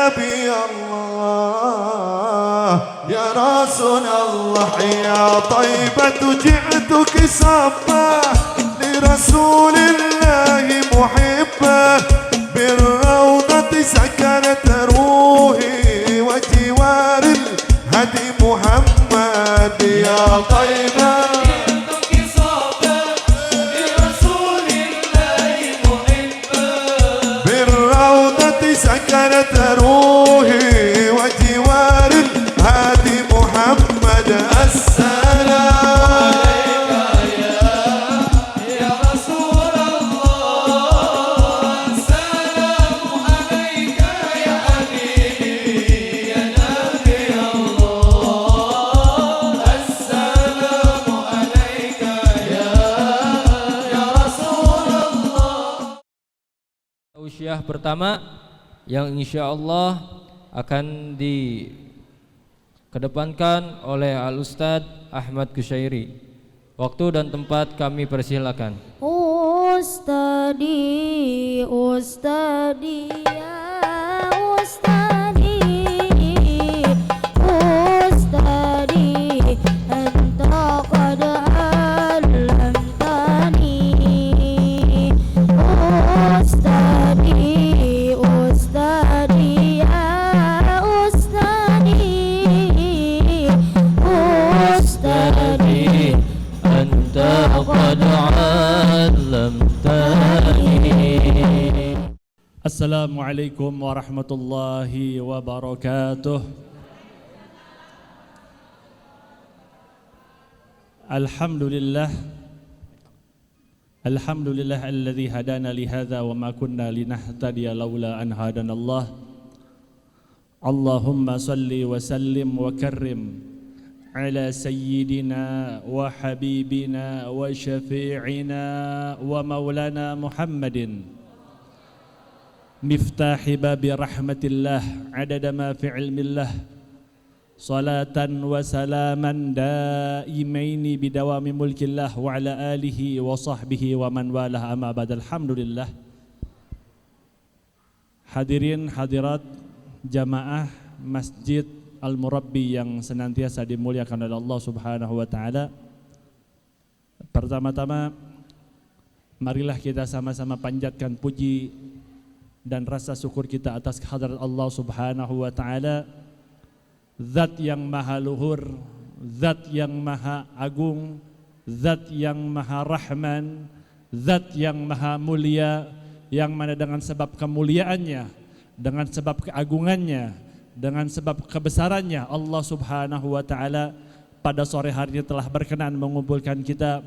نبي الله يا رسول الله يا طيبة جئتك صبا لرسول الله محبا بالروضة سكنت روحي وجوار الهدي محمد يا طيبة سكنت روحي وجوار الهادي محمد السلام عليك يا رسول الله السلام عليك يا حبيبي يا نبي الله السلام عليك يا رسول الله. Tausiah pertama yang insya Allah akan dikedepankan oleh Al-Ustadz Ahmad Kusyairi. Waktu dan tempat kami persilakan. Ustadi, Ustadi, ya Ustadi, Ustadi, anta qad allamtani, Ustadi. Assalamualaikum warahmatullahi wabarakatuh. Alhamdulillah alladzi hadana li hadza wa ma kunna linahtadiya laula an hadana Allah. Allahumma salli wa sallim wa karrim ala sayyidina wa habibina wa syafi'ina wa maulana Muhammadin miftahi babi rahmatillah adada ma fi ilmillah salatan wa salaman daimaini bidawami mulkillah wa ala alihi wa sahbihi wa man walah amma ba'd. Alhamdulillah. Hadirin hadirat jamaah Masjid Al-Murabbi yang senantiasa dimuliakan oleh Allah Subhanahu wa taala. Pertama-tama marilah kita sama-sama panjatkan puji dan rasa syukur kita atas kehadirat Allah Subhanahu wa taala, Zat yang maha luhur, Zat yang maha agung, Zat yang maha rahman, Zat yang maha mulia, yang mana dengan sebab kemuliaannya, dengan sebab keagungannya, dengan sebab kebesarannya, Allah Subhanahu wa taala pada sore hari ini telah berkenan mengumpulkan kita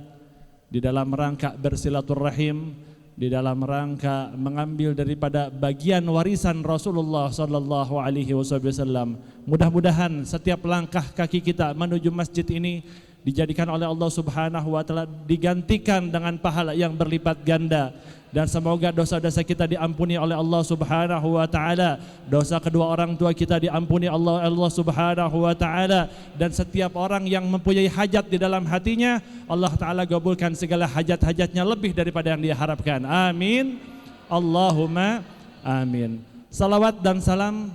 di dalam rangka bersilaturahim, di dalam rangka mengambil daripada bagian warisan Rasulullah sallallahu alaihi wasallam. Mudah-mudahan setiap langkah kaki kita menuju masjid ini dijadikan oleh Allah Subhanahu wa taala digantikan dengan pahala yang berlipat ganda, dan semoga dosa-dosa kita diampuni oleh Allah Subhanahu wa taala, dosa kedua orang tua kita diampuni Allah Subhanahu wa taala, dan setiap orang yang mempunyai hajat di dalam hatinya Allah taala gabulkan segala hajat-hajatnya lebih daripada yang dia harapkan. Amin. Allahumma amin. Salawat dan salam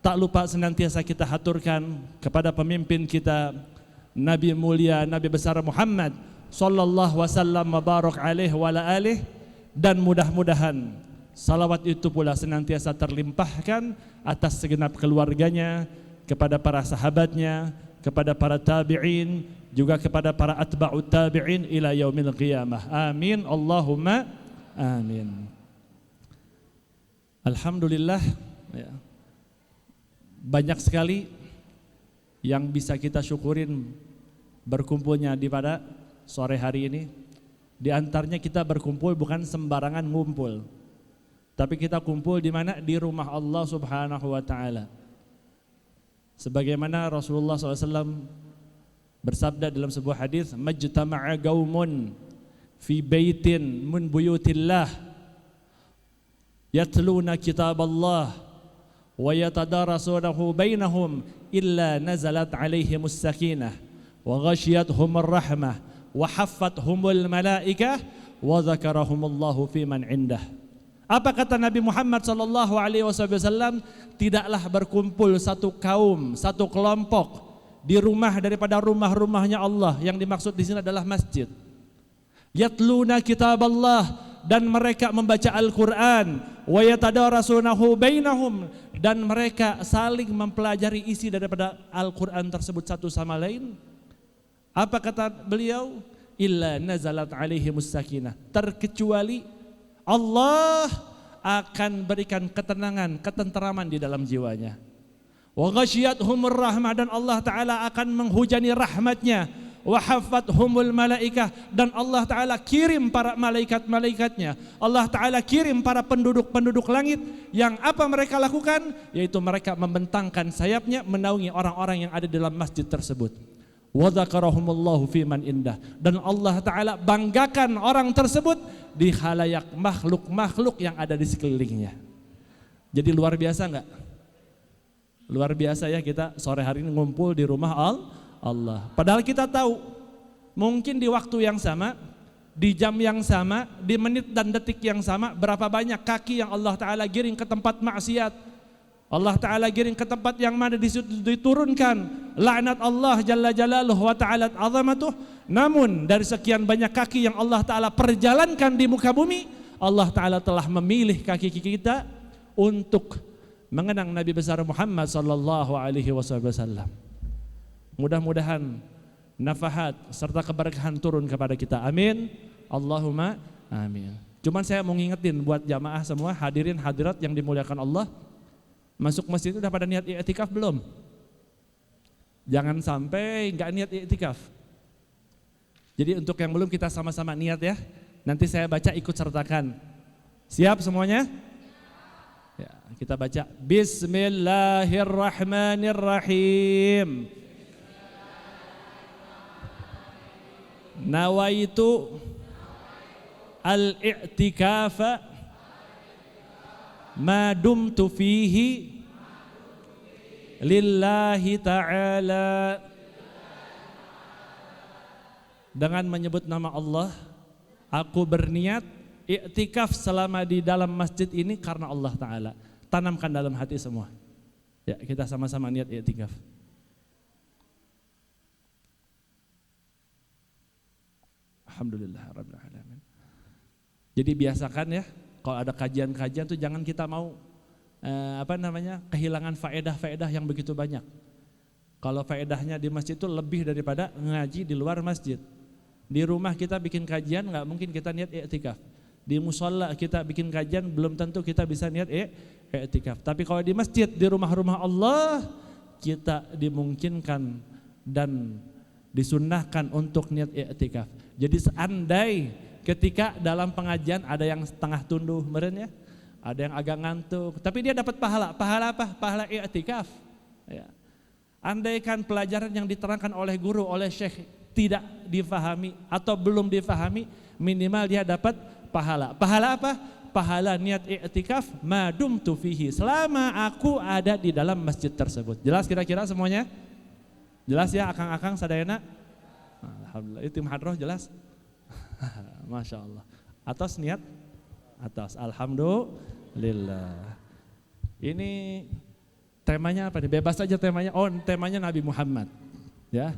tak lupa senantiasa kita haturkan kepada pemimpin kita, Nabi mulia, Nabi besar Muhammad sallallahu wasallam mabarak alaih wa ala alih, dan mudah-mudahan salawat itu pula senantiasa terlimpahkan atas segenap keluarganya, kepada para sahabatnya, kepada para tabi'in, juga kepada para atba'ut tabi'in ila yaumil qiyamah. Amin. Allahumma amin. Alhamdulillah ya. Banyak sekali yang bisa kita syukurin berkumpulnya di pada sore hari ini. Di antaranya kita berkumpul bukan sembarangan ngumpul, tapi kita kumpul di mana? Di rumah Allah Subhanahu wa taala. Sebagaimana Rasulullah SAW bersabda dalam sebuah hadis, majtama'a qaumun fi baitin min buyutillah yatluna kitaballah wa yatadarasunahu bainahum illa nazalat alaihimus sakinah wa ghashiyatuhumur rahmah wa haffathumul malaikah wa zakarahumullahu fi man indah. Apa kata Nabi Muhammad sallallahu alaihi wasallam? Tidaklah berkumpul satu kaum, satu kelompok di rumah daripada rumah-rumahnya Allah. Yang dimaksud di sini adalah masjid. Yatluna kitaballah, dan mereka membaca Al-Qur'an, wa yatadarasunahu bainahum, dan mereka saling mempelajari isi daripada Al-Qur'an tersebut satu sama lain. Apa kata beliau? Illa nazalat alaihimus sakinah, terkecuali Allah akan berikan ketenangan, ketenteraman di dalam jiwanya. Wa ghasyiyatuhumur rahmah, dan Allah Ta'ala akan menghujani rahmatnya. Wa haffathumul malaikah, dan Allah Ta'ala kirim para malaikat-malaikatnya. Allah Ta'ala kirim para penduduk-penduduk langit, yang apa mereka lakukan? Yaitu mereka membentangkan sayapnya menaungi orang-orang yang ada dalam masjid tersebut. Wa dzakarahumullahu fi man indah, dan Allah Ta'ala banggakan orang tersebut di khalayak makhluk-makhluk yang ada di sekelilingnya. Jadi luar biasa enggak? Luar biasa ya kita sore hari ini ngumpul di rumah Allah. Padahal kita tahu mungkin di waktu yang sama, di jam yang sama, di menit dan detik yang sama, berapa banyak kaki yang Allah Ta'ala giring ke tempat maksiat. Allah Ta'ala giring ke tempat yang mana diturunkan laknat Allah Jalla Jalaluhu wa Ta'ala azamatuh. Namun dari sekian banyak kaki yang Allah Ta'ala perjalankan di muka bumi, Allah Ta'ala telah memilih kaki kita untuk mengenang Nabi besar Muhammad sallallahu alaihi wasallam. Mudah-mudahan nafahat serta keberkahan turun kepada kita. Amin. Allahumma amin. Cuman saya mau ngingetin buat jamaah semua, hadirin hadirat yang dimuliakan Allah, masuk masjid itu udah pada niat i'tikaf belum? Jangan sampai enggak niat i'tikaf. Jadi untuk yang belum, kita sama-sama niat ya. Nanti saya baca ikut sertakan. Siap semuanya? Ya, kita baca Bismillahirrahmanirrahim. Nawaitu al-i'tikafa ma dumtu fihi lillahi ta'ala. Dengan menyebut nama Allah, aku berniat i'tikaf selama di dalam masjid ini karena Allah Ta'ala. Tanamkan dalam hati semua. Ya, kita sama-sama niat i'tikaf. Alhamdulillah rabbil alamin. Jadi biasakan ya, kalau ada kajian-kajian tuh jangan kita mau kehilangan faedah-faedah yang begitu banyak. Kalau faedahnya di masjid itu lebih daripada ngaji di luar masjid. Di rumah kita bikin kajian nggak mungkin kita niat i'tikaf. Di musola kita bikin kajian belum tentu kita bisa niat i'tikaf. Tapi kalau di masjid, di rumah-rumah Allah, kita dimungkinkan dan disunnahkan untuk niat i'tikaf. Jadi seandai ketika dalam pengajian ada yang setengah tunduh meren ya, ada yang agak ngantuk, tapi dia dapat pahala. Pahala apa? Pahala i'tikaf. Ya. Andaikan pelajaran yang diterangkan oleh guru, oleh syekh tidak difahami atau belum difahami, minimal dia dapat pahala. Pahala apa? Pahala niat i'tikaf madum tu fihi, selama aku ada di dalam masjid tersebut. Jelas kira-kira semuanya? Jelas ya akang-akang sadayana? Alhamdulillah, itu tim hadroh jelas? Masya Allah. Atas niat? Atas, alhamdulillah. Ini temanya apa nih? Bebas aja temanya. Oh, temanya Nabi Muhammad. Ya.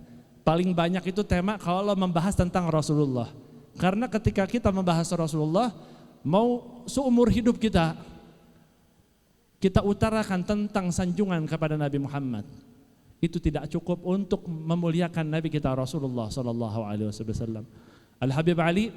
Paling banyak itu tema kalau membahas tentang Rasulullah. Karena ketika kita membahas Rasulullah, mau seumur hidup kita utarakan tentang sanjungan kepada Nabi Muhammad, itu tidak cukup untuk memuliakan Nabi kita Rasulullah sallallahu alaihi wasallam. Al-Habib Ali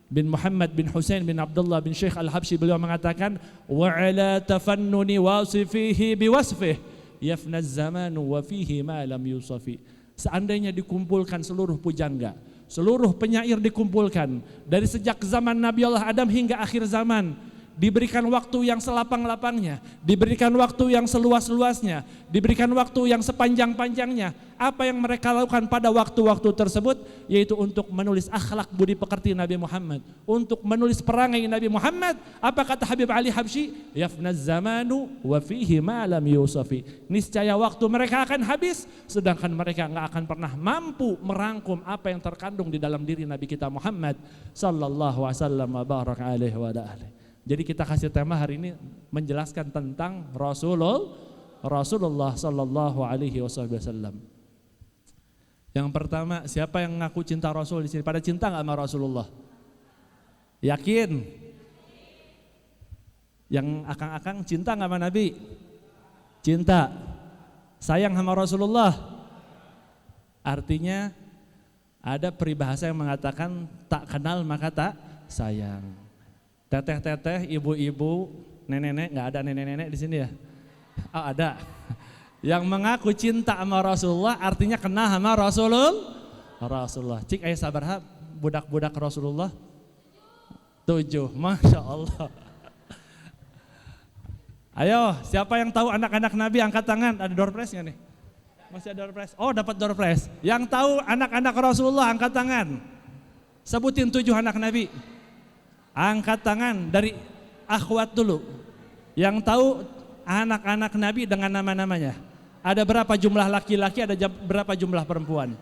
bin Muhammad bin Husain bin Abdullah bin Syekh Al-Habsyi, beliau mengatakan, wa ala tafannuni wasifihi biwasfih yafna az-zamanu wa fihi ma lam yusafi. Seandainya dikumpulkan seluruh pujangga, seluruh penyair dikumpulkan dari sejak zaman Nabi Allah Adam hingga akhir zaman, diberikan waktu yang selapang-lapangnya, diberikan waktu yang seluas-luasnya, diberikan waktu yang sepanjang-panjangnya. Apa yang mereka lakukan pada waktu-waktu tersebut? Yaitu untuk menulis akhlak budi pekerti Nabi Muhammad, untuk menulis perangai Nabi Muhammad. Apa kata Habib Ali Habsyi? Yafnaz zamanu wa fihi ma lam yusafi. Niscaya waktu mereka akan habis, sedangkan mereka enggak akan pernah mampu merangkum apa yang terkandung di dalam diri Nabi kita Muhammad sallallahu alaihi wasallam wa baraka alaihi wa alihi. Jadi kita kasih tema hari ini menjelaskan tentang Rasulullah sallallahu alaihi wasallam. Yang pertama, siapa yang ngaku cinta Rasul di sini? Pada cinta enggak sama Rasulullah? Yakin? Yang akang-akang cinta enggak sama Nabi? Cinta. Sayang sama Rasulullah? Artinya ada peribahasa yang mengatakan tak kenal maka tak sayang. Teteh-teteh, ibu-ibu, nenek-nenek, nggak ada nenek-nenek di sini ya? Oh, ada. Yang mengaku cinta sama Rasulullah artinya kenal sama Rasulullah. Cik ayah sabar budak-budak Rasulullah 7, Masya Allah. Ayo, siapa yang tahu anak-anak Nabi angkat tangan? Ada door prize nggak nih? Masih ada door prize? Oh, dapat door prize. Yang tahu anak-anak Rasulullah angkat tangan. Sebutin 7 anak Nabi. Angkat tangan dari akhwat dulu. Yang tahu anak-anak Nabi dengan nama-namanya. Ada berapa jumlah laki-laki, ada berapa jumlah perempuan?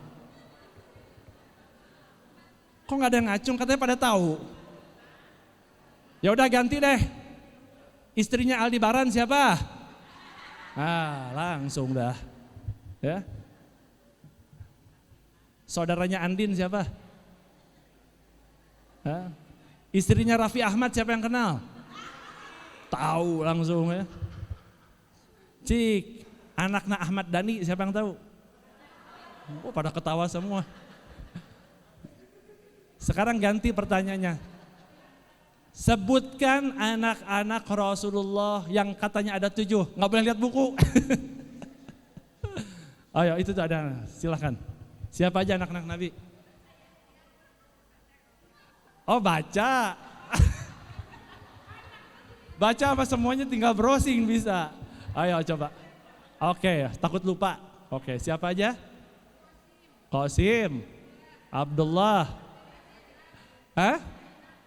Kok nggak ada yang ngacung? Katanya pada tahu. Ya udah ganti deh. Istrinya Aldebaran siapa? Langsung dah. Ya. Saudaranya Andin siapa? Istrinya Raffi Ahmad siapa yang kenal? Tahu langsung ya. Cik, anaknya Ahmad Dhani siapa yang tahu? Oh, pada ketawa semua. Sekarang ganti pertanyaannya. Sebutkan anak-anak Rasulullah yang katanya ada 7. Nggak boleh lihat buku. Ayo itu tuh ada, silakan. Siapa aja anak-anak Nabi? Oh baca. Baca apa semuanya tinggal browsing bisa. Ayo coba. Oke, takut lupa. Oke, siapa aja? Qasim, Abdullah,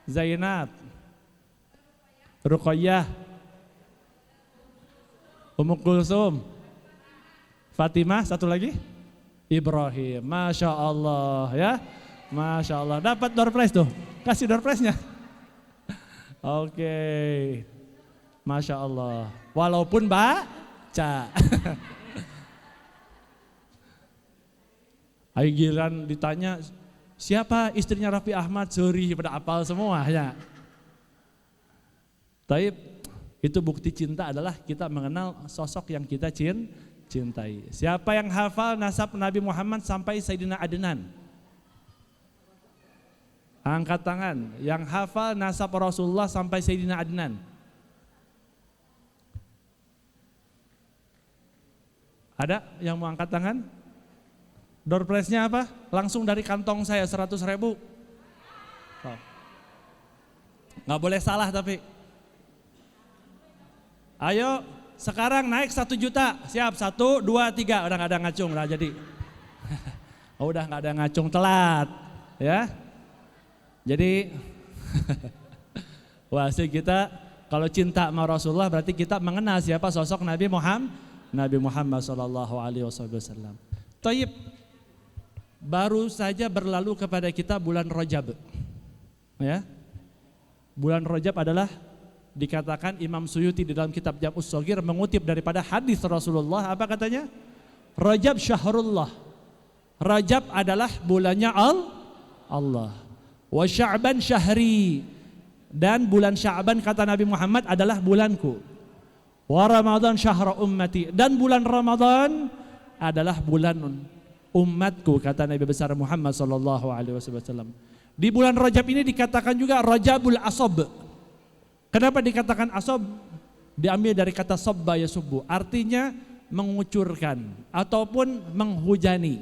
Zainab, Ruqayyah, Ummu Kulsum, Fatimah, satu lagi? Ibrahim. Masya Allah ya. Masya Allah. Dapat door prize tuh. Kasih door prize-nya. Oke. Masya Allah. Walaupun baca. Ayo giliran ditanya, siapa istrinya Raffi Ahmad? Suri pada apal semua ya. Taib, itu bukti cinta adalah kita mengenal sosok yang kita cintai. Siapa yang hafal nasab Nabi Muhammad sampai Sayyidina Adnan? Angkat tangan. Yang hafal nasab Rasulullah sampai Sayyidina Adnan. Ada yang mau angkat tangan? Door prize-nya apa? Langsung dari kantong saya 100.000. Oh. Nggak boleh salah tapi. Ayo sekarang naik 1 juta. Siap, 1, 2, 3. Udah nggak ada ngacung lah jadi. Oh, udah nggak ada ngacung, telat. Ya. Jadi wah sih kita kalau cinta sama Rasulullah berarti kita mengenal siapa sosok Nabi Muhammad sallallahu alaihi wasallam. Taib. Baru saja berlalu kepada kita bulan Rajab. Ya. Bulan Rajab adalah dikatakan Imam Suyuti di dalam kitab Jam'us Shaghir mengutip daripada hadis Rasulullah, apa katanya? Rajab syahrullah. Rajab adalah bulannya Allah. Wa Sya'ban syahri, dan bulan Sya'ban kata Nabi Muhammad adalah bulanku. Wa Ramadan syahra ummati, dan bulan Ramadan adalah bulan umatku kata Nabi besar Muhammad sallallahu alaihi wasallam. Di bulan Rajab ini dikatakan juga Rajabul Asab. Kenapa dikatakan asab? Diambil dari kata sabba yasubbu, artinya mengucurkan ataupun menghujani.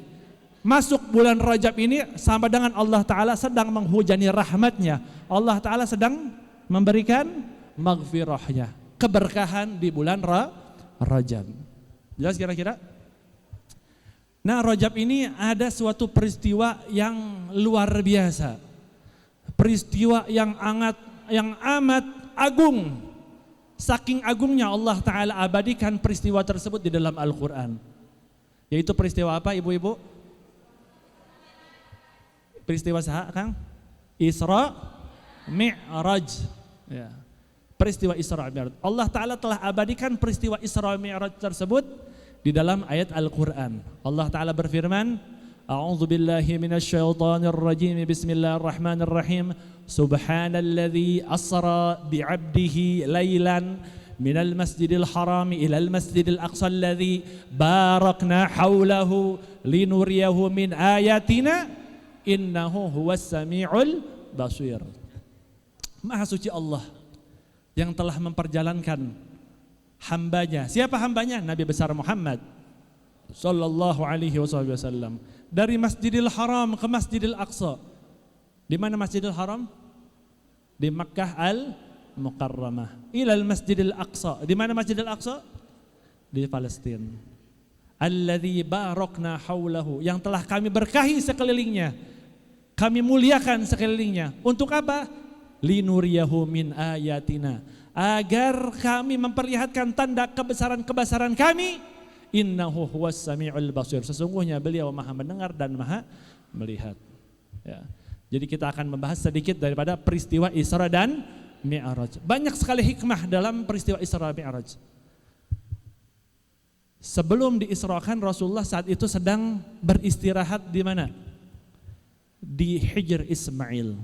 Masuk bulan Rajab ini sama dengan Allah Ta'ala sedang menghujani rahmatnya. Allah Ta'ala sedang memberikan maghfirahnya, keberkahan di bulan Rajab. Jelas kira-kira? Nah, Rajab ini ada suatu peristiwa yang luar biasa. Peristiwa yang amat agung. Saking agungnya Allah Ta'ala abadikan peristiwa tersebut di dalam Al-Quran. Yaitu peristiwa apa ibu-ibu? Peristiwa saha Kang? Isra Mi'raj. Ya. peristiwa Isra Mi'raj. Allah Ta'ala telah abadikan peristiwa Isra Mi'raj tersebut di dalam ayat Al-Quran. Allah Ta'ala berfirman, A'udzu billahi minasyaitonir rajim. Bismillahirrahmanirrahim. Subhanalladzi asra bi'abdihi lailan minal masjidil harami ilal masjidil aqsa alladzi barakna haulahu linuriyahu min ayatina innahu huwas samiul basir. Maha suci Allah yang telah memperjalankan hambanya. Siapa hambanya? Nabi besar Muhammad sallallahu alaihi wasallam, dari Masjidil Haram ke Masjidil Aqsa. Di mana Masjidil Haram? Di Makkah Al-Mukarramah. Ilal Masjidil Aqsa. Di mana Masjidil Aqsa? Di Palestina. Alladzi barakna haulahu, yang telah kami berkahi sekelilingnya, kami muliakan sekelilingnya. Untuk apa? Linuriyahu min ayatina, agar kami memperlihatkan tanda kebesaran-kebesaran kami. Innahu huwas samiul basir, sesungguhnya beliau maha mendengar dan maha melihat. Ya. Jadi kita akan membahas sedikit daripada peristiwa Isra dan Mi'raj. Banyak sekali hikmah dalam peristiwa Isra Mi'raj. Sebelum diisrakan, Rasulullah saat itu sedang beristirahat di mana? Di Hijr Ismail.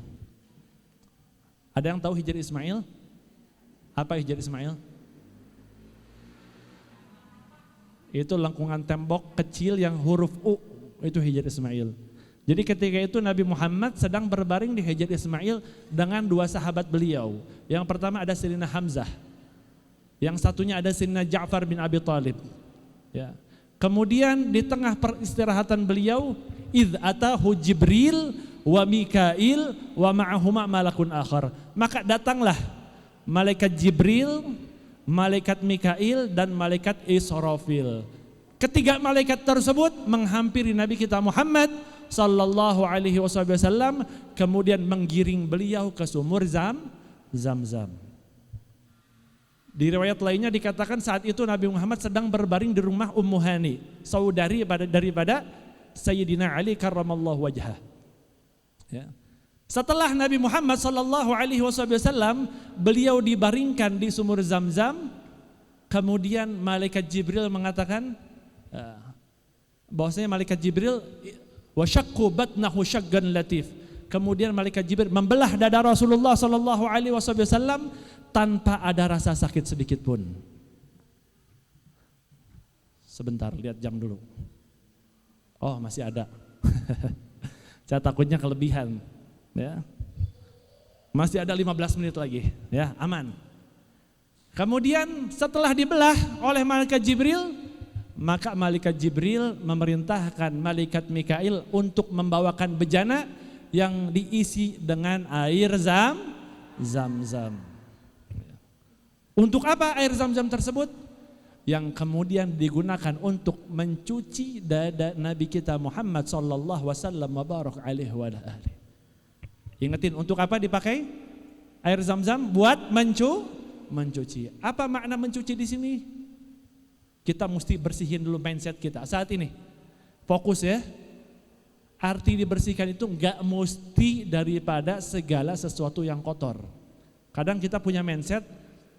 Ada yang tahu Hijr Ismail? Apa Hijr Ismail? Itu lengkungan tembok kecil yang huruf U, itu Hijr Ismail. Jadi ketika itu Nabi Muhammad sedang berbaring di Hijr Ismail dengan dua sahabat beliau. Yang pertama ada Sayyidina Hamzah, yang satunya ada Sayyidina Ja'far bin Abi Thalib. Ya. Kemudian di tengah peristirahatan beliau, idz atahu Jibril wa Mikail wa ma'ahuma malakun akhar. Maka datanglah malaikat Jibril, malaikat Mikail dan malaikat Israfil. Ketiga malaikat tersebut menghampiri Nabi kita Muhammad sallallahu alaihi wasallam, kemudian menggiring beliau ke sumur Zam-Zam. Di riwayat lainnya dikatakan saat itu Nabi Muhammad sedang berbaring di rumah Ummu Hani, saudari daripada Sayyidina Ali karramallahu wajhah. Ya. Setelah Nabi Muhammad sallallahu alaihi wasallam beliau dibaringkan di sumur Zam-Zam, kemudian malaikat Jibril mengatakan bahwasanya malaikat Jibril wasyaqqu batnahu syaggan latif. Kemudian malaikat Jibril membelah dada Rasulullah sallallahu alaihi wasallam tanpa ada rasa sakit sedikit pun. Sebentar, lihat jam dulu. Oh, masih ada. Saya takutnya kelebihan, ya. Masih ada 15 menit lagi, ya, aman. Kemudian setelah dibelah oleh malaikat Jibril, maka malaikat Jibril memerintahkan malaikat Mikail untuk membawakan bejana yang diisi dengan air Zam-Zam. Untuk apa air Zam-Zam tersebut? Yang kemudian digunakan untuk mencuci dada Nabi kita Muhammad sallallahu wasallam mabarak alaihi wa alihi. Ingatin untuk apa dipakai air Zam-Zam? Buat mencuci. Apa makna mencuci di sini? Kita mesti bersihin dulu mindset kita saat ini. Fokus ya. Arti dibersihkan itu enggak mesti daripada segala sesuatu yang kotor. Kadang kita punya mindset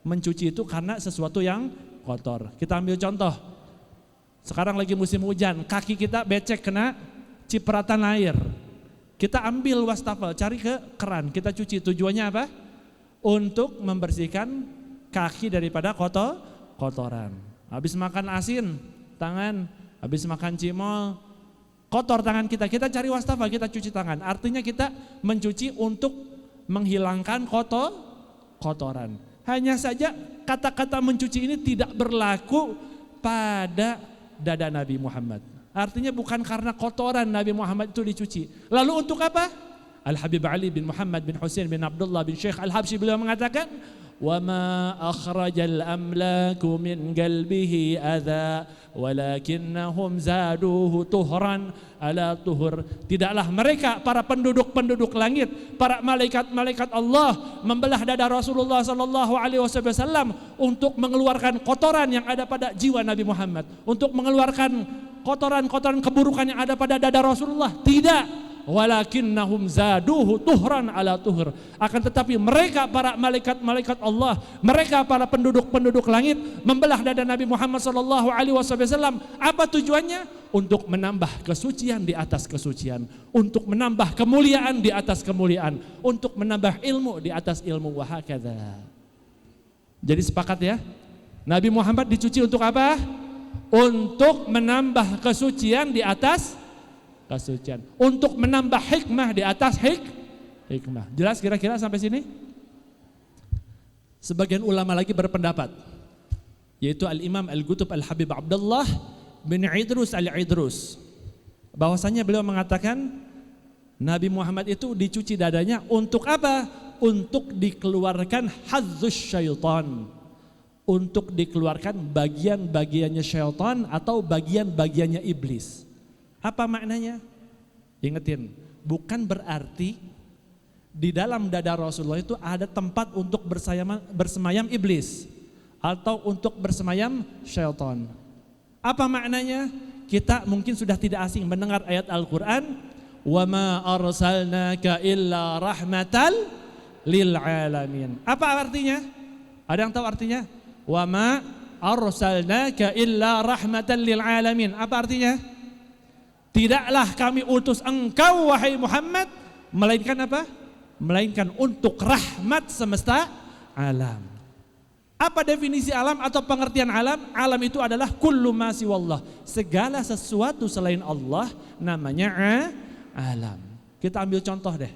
mencuci itu karena sesuatu yang kotor. Kita ambil contoh. Sekarang lagi musim hujan, kaki kita becek kena cipratan air. Kita ambil wastafel, cari ke keran, kita cuci. Tujuannya apa? Untuk membersihkan kaki daripada kotoran. Habis makan asin, tangan. Habis makan cimol, kotor tangan kita. Kita cari wastafel, kita cuci tangan. Artinya kita mencuci untuk menghilangkan kotoran. Hanya saja kata-kata mencuci ini tidak berlaku pada dada Nabi Muhammad. Artinya bukan karena kotoran Nabi Muhammad itu dicuci. Lalu untuk apa? Al-Habib Ali bin Muhammad bin Husain bin Abdullah bin Syekh Al-Habsyi beliau mengatakan, وَمَا أَخْرَجَ الْأَمْلَاكُ مِنْ قَلْبِهِ أَذَى وَلَكِنَّهُمْ زَادُوهُ طُهْرًا عَلَى طُهْرٍ. Tidaklah mereka para penduduk langit, para malaikat Allah membelah dada Rasulullah sallallahu alaihi wasallam untuk mengeluarkan kotoran yang ada pada jiwa Nabi Muhammad, untuk mengeluarkan kotoran-kotoran keburukan yang ada pada dada Rasulullah. Tidak, walakinnahum zaduhu tuhran ala tuhur. Akan tetapi mereka para malaikat-malaikat Allah, mereka para penduduk-penduduk langit membelah dada Nabi Muhammad sallallahu alaihi wasallam. Apa tujuannya? Untuk menambah kesucian di atas kesucian, untuk menambah kemuliaan di atas kemuliaan, untuk menambah ilmu di atas ilmu, wa hakadha. Jadi sepakat ya? Nabi Muhammad dicuci untuk apa? Untuk menambah kesucian di atas kesucian, untuk menambah hikmah di atas hikmah. Jelas kira-kira sampai sini? Sebagian ulama lagi berpendapat, yaitu Al-Imam Al-Qutb Al-Habib Abdullah bin Idrus Al-Idrus, bahwasanya beliau mengatakan Nabi Muhammad itu dicuci dadanya untuk apa? Untuk dikeluarkan hazzus syaitan, untuk dikeluarkan bagian-bagiannya syaitan atau bagian-bagiannya iblis. Apa maknanya? Ingetin, bukan berarti di dalam dada Rasulullah itu ada tempat untuk bersemayam iblis atau untuk bersemayam syaitan. Apa maknanya? Kita mungkin sudah tidak asing mendengar ayat Al-Quran, wa ma arsalnaka illa rahmatal lil alamin. Apa artinya? Ada yang tahu artinya? Wa ma arsalnaka illa rahmatan lil alamin. Apa artinya? Tidaklah kami utus engkau wahai Muhammad melainkan apa? Melainkan untuk rahmat semesta alam. Apa definisi alam atau pengertian alam? Alam itu adalah kullu ma siwallah, segala sesuatu selain Allah namanya alam. Kita ambil contoh deh.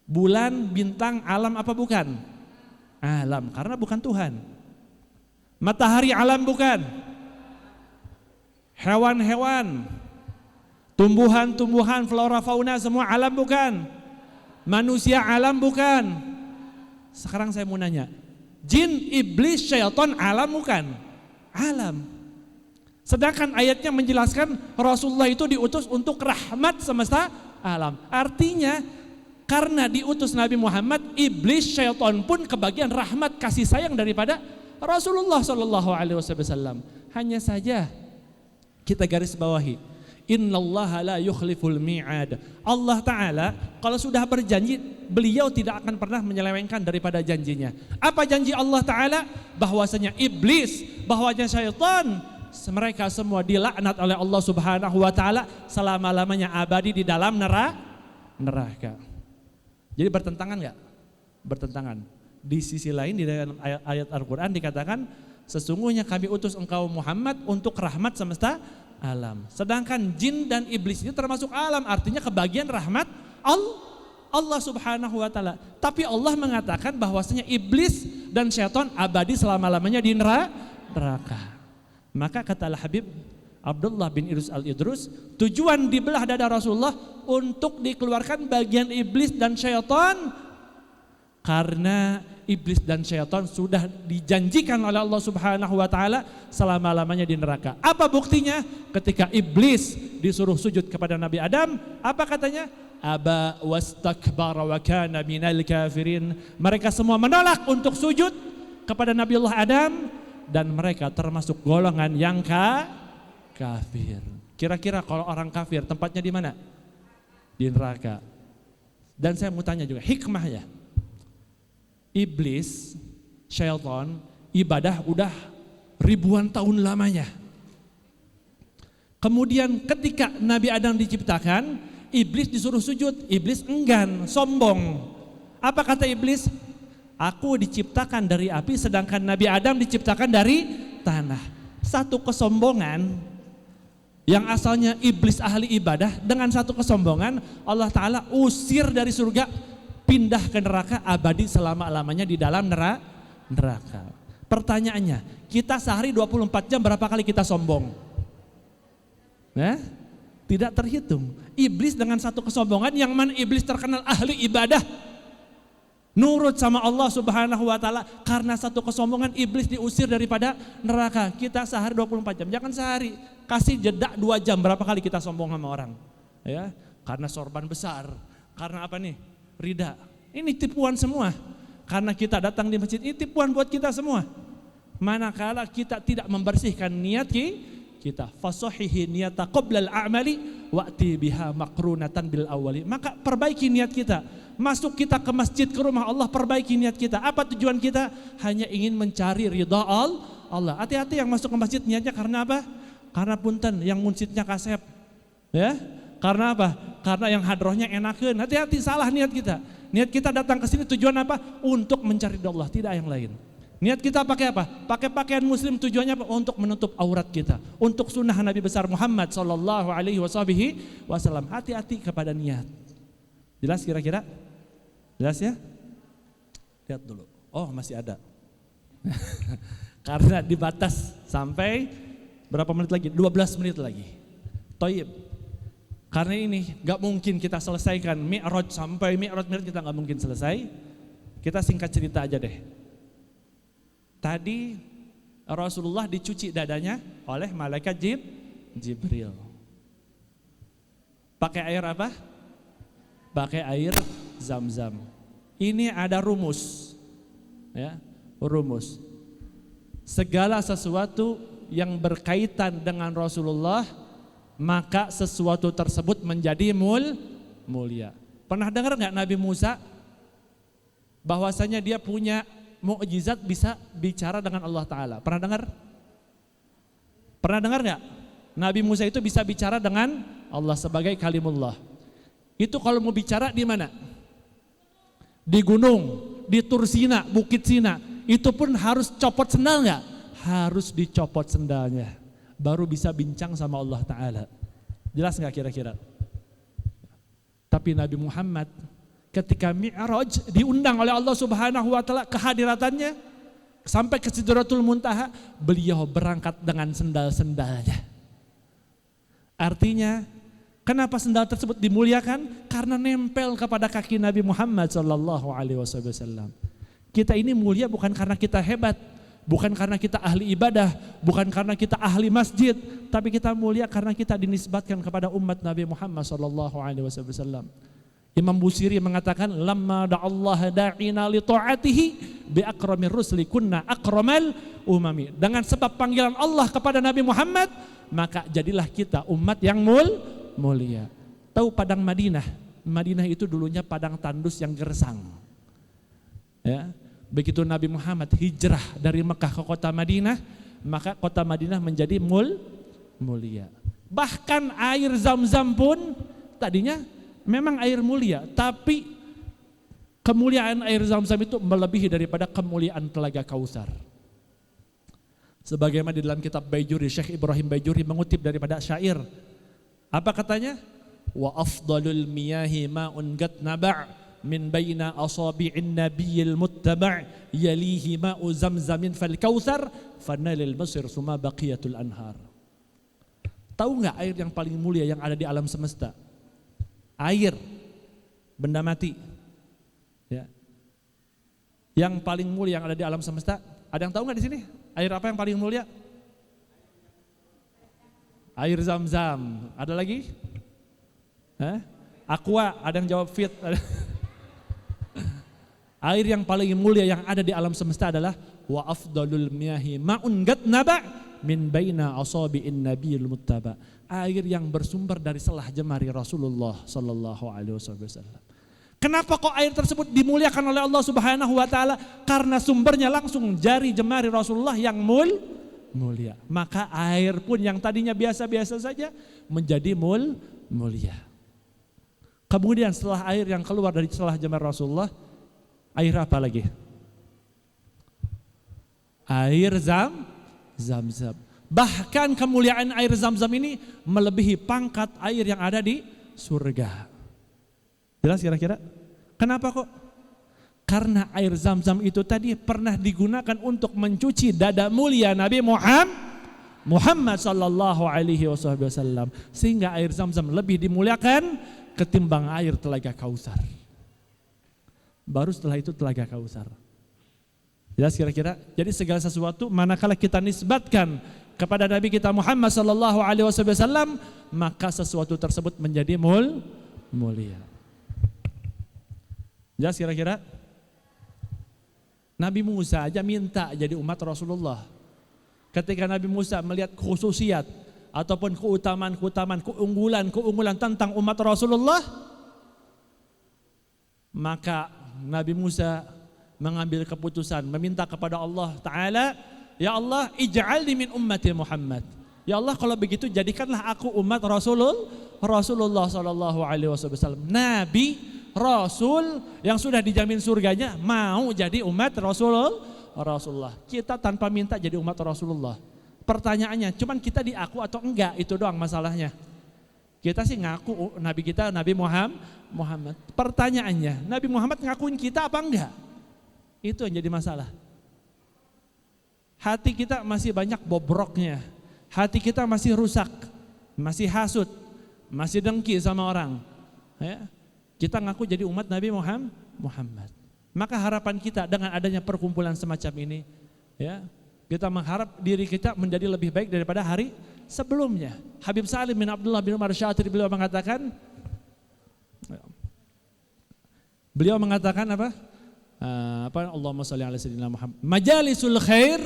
Bulan, bintang, alam apa bukan? Alam, karena bukan Tuhan. Matahari alam bukan? Hewan-hewan, tumbuhan-tumbuhan, flora fauna semua alam bukan? Manusia alam bukan? Sekarang saya mau nanya, jin, iblis, syaitan alam bukan? Alam. Sedangkan ayatnya menjelaskan Rasulullah itu diutus untuk rahmat semesta alam. Artinya karena diutus Nabi Muhammad, iblis, syaitan pun kebagian rahmat kasih sayang daripada Rasulullah sallallahu alaihi wasallam. Hanya saja kita garis bawahi, innallaha la yukhliful mi'ad. Allah Ta'ala kalau sudah berjanji, beliau tidak akan pernah menyelewengkan daripada janjinya. Apa janji Allah Ta'ala? Bahwasanya iblis, bahwasanya syaitan, mereka semua dilaknat oleh Allah Subhanahu wa Ta'ala selama-lamanya abadi di dalam neraka. Jadi bertentangan enggak? Bertentangan. Di sisi lain di dalam ayat Al-Quran dikatakan, sesungguhnya kami utus engkau Muhammad untuk rahmat semesta alam. Sedangkan jin dan iblis itu termasuk alam, artinya kebagian rahmat Allah Subhanahu wa Ta'ala. Tapi Allah mengatakan bahwasanya iblis dan syaitan abadi selama-lamanya di neraka. Maka kata Al-Habib Abdullah bin Al-Idrus, tujuan dibelah dada Rasulullah untuk dikeluarkan bagian iblis dan syaitan, karena iblis dan syaitan sudah dijanjikan oleh Allah Subhanahu wa Ta'ala selama-lamanya di neraka. Apa buktinya? Ketika iblis disuruh sujud kepada Nabi Adam, apa katanya? Aba wastakbara wa kana minal kafirin. Mereka semua menolak untuk sujud kepada Nabi Allah Adam, dan mereka termasuk golongan yang kafir. Kira-kira kalau orang kafir tempatnya di mana? Di neraka. Dan saya mau tanya juga, hikmahnya. Iblis, syaitan, ibadah udah ribuan tahun lamanya. Kemudian ketika Nabi Adam diciptakan, iblis disuruh sujud, iblis enggan, sombong. Apa kata iblis? Aku diciptakan dari api, sedangkan Nabi Adam diciptakan dari tanah. Satu kesombongan. Yang asalnya iblis ahli ibadah, dengan satu kesombongan Allah Ta'ala usir dari surga, pindah ke neraka, abadi selama-lamanya di dalam neraka. Pertanyaannya, kita sehari 24 jam berapa kali kita sombong? Tidak terhitung. Iblis dengan satu kesombongan, yang mana iblis terkenal ahli ibadah, nurut sama Allah Subhanahu wa Ta'ala, karena satu kesombongan iblis diusir daripada neraka. Kita sehari 24 jam, jangan sehari, kasih jeda 2 jam, berapa kali kita sombong sama orang? Ya, karena sorban besar, karena apa nih? Rida. Ini tipuan semua. Karena kita datang di masjid, ini tipuan buat kita semua. Manakala kita tidak membersihkan niat kita. Fasahihi niyata qoblal a'mali wa'ti biha makrunatan bil awwali. Maka perbaiki niat kita. Masuk kita ke masjid, ke rumah Allah, perbaiki niat kita. Apa tujuan kita? Hanya ingin mencari ridha Allah. Hati-hati yang masuk ke masjid niatnya karena apa? Karena punten yang munsidnya kasep. Ya? Karena apa? Karena yang hadrohnya enakeun. Hati-hati, salah niat kita. Niat kita datang ke sini tujuan apa? Untuk mencari ridha Allah, tidak yang lain. Niat kita pakai apa? Pakai pakaian muslim tujuannya apa? Untuk menutup aurat kita. Untuk sunnah Nabi besar Muhammad sallallahu alaihi wasallam. Hati-hati kepada niat. Jelas kira-kira? Jelas ya? Lihat dulu. Oh, masih ada. Karena dibatas sampai berapa menit lagi? 12 menit lagi. Thayyib. Karena ini gak mungkin kita selesaikan Mi'raj sampai Mi'raj kita gak mungkin selesai. Kita singkat cerita aja deh. Tadi Rasulullah dicuci dadanya oleh malaikat Jibril. Pakai air apa? Pakai air Zam-Zam. Ini ada rumus. Ya, rumus. Segala sesuatu yang berkaitan dengan Rasulullah, maka sesuatu tersebut menjadi mulia. Pernah dengar nggak Nabi Musa bahwasanya dia punya mukjizat bisa bicara dengan Allah Ta'ala? Pernah dengar? Pernah dengar nggak? Nabi Musa itu bisa bicara dengan Allah sebagai kalimullah. Itu kalau mau bicara di mana? Di gunung, di Tursina, Bukit Sina. Itu pun harus copot sendal nggak? Harus dicopot sendalnya. Baru bisa bincang sama Allah Ta'ala. Jelas nggak kira-kira? Tapi Nabi Muhammad ketika Mi'raj diundang oleh Allah Subhanahu wa taala kehadirannya sampai ke Sidratul Muntaha, beliau berangkat dengan sendal-sendalnya. Artinya, kenapa sendal tersebut dimuliakan? Karena nempel kepada kaki Nabi Muhammad sallallahu alaihi wasallam. Kita ini mulia bukan karena kita hebat, bukan karena kita ahli ibadah, bukan karena kita ahli masjid, tapi kita mulia karena kita dinisbatkan kepada umat Nabi Muhammad sallallahu alaihi wasallam. Imam Busiri mengatakan lamma da'allahu da'ina li ta'atihi bi akramir rusli kunna akramal umami. Dengan sebab panggilan Allah kepada Nabi Muhammad, maka jadilah kita umat yang mulia. Tahu padang Madinah? Madinah itu dulunya padang tandus yang gersang. Ya. Begitu Nabi Muhammad hijrah dari Mekah ke kota Madinah, maka kota Madinah menjadi mulia. Bahkan air Zam-Zam pun tadinya memang air mulia, tapi kemuliaan air Zam-Zam itu melebihi daripada kemuliaan telaga Kautsar. Sebagaimana di dalam kitab Baijuri, Syekh Ibrahim Baijuri mengutip daripada syair. Apa katanya? Wa afdalul miyahi ma'un gat naba' min baina asabi'in nabiyil muttaba' yalihi ma'u Zamzamin fal Kautsar fanalil masir suma baqiyatul anhar. Tahu nggak air yang paling mulia yang ada di alam semesta? Air, benda mati. Ya. Yang paling mulia yang ada di alam semesta, ada yang tahu nggak di sini? Air apa yang paling mulia? Air Zam-Zam. Ada lagi? Aqua, ada yang jawab fit. Air yang paling mulia yang ada di alam semesta adalah wa afdalul miyahi ma'un gat naba' min baina asabi'in nabiyil muttaba. Air yang bersumber dari selah jemari Rasulullah sallallahu alaihi wasallam. Kenapa kok air tersebut dimuliakan oleh Allah Subhanahu wa taala? Karena sumbernya langsung jari jemari Rasulullah yang mulia. Maka air pun yang tadinya biasa-biasa saja menjadi mulia. Kemudian setelah air yang keluar dari selah jemari Rasulullah, air apa lagi? Air Zam-Zam. Bahkan kemuliaan air Zam-Zam ini melebihi pangkat air yang ada di surga. Jelas kira-kira? Kenapa kok? Karena air Zam-Zam itu tadi pernah digunakan untuk mencuci dada mulia Nabi Muhammad sallallahu alaihi wasallam. Sehingga air Zam-Zam lebih dimuliakan ketimbang air telaga Kautsar. Baru setelah itu telaga Kautsar. Jelas kira-kira? Jadi segala sesuatu manakala kita nisbatkan kepada Nabi kita Muhammad sallallahu alaihi wasallam, maka sesuatu tersebut menjadi mulia. Jelas kira-kira? Nabi Musa aja minta jadi umat Rasulullah. Ketika Nabi Musa melihat khususiat ataupun keutamaan-keutamaan, keunggulan tentang umat Rasulullah, maka Nabi Musa mengambil keputusan, meminta kepada Allah Ta'ala, ya Allah, ij'alni min ummati Muhammad. Ya Allah, kalau begitu jadikanlah aku umat Rasulullah sallallahu alaihi wasallam. Nabi, Rasul yang sudah dijamin surganya, mau jadi umat Rasulullah. Kita tanpa minta jadi umat Rasulullah. Pertanyaannya, cuman kita diaku atau enggak, itu doang masalahnya. Kita sih ngaku Nabi kita, Nabi Muhammad. Pertanyaannya, Nabi Muhammad ngakuin kita apa enggak? Itu yang jadi masalah. Hati kita masih banyak bobroknya. Hati kita masih rusak, masih hasut, masih dengki sama orang. Ya. Kita ngaku jadi umat Nabi Muhammad. Maka harapan kita dengan adanya perkumpulan semacam ini, ya, kita mengharap diri kita menjadi lebih baik daripada hari sebelumnya. Habib Salim bin Abdullah bin Umar Syatiri beliau mengatakan apa? Allahumma shalli ala sayyidina Muhammad. Majalisul khair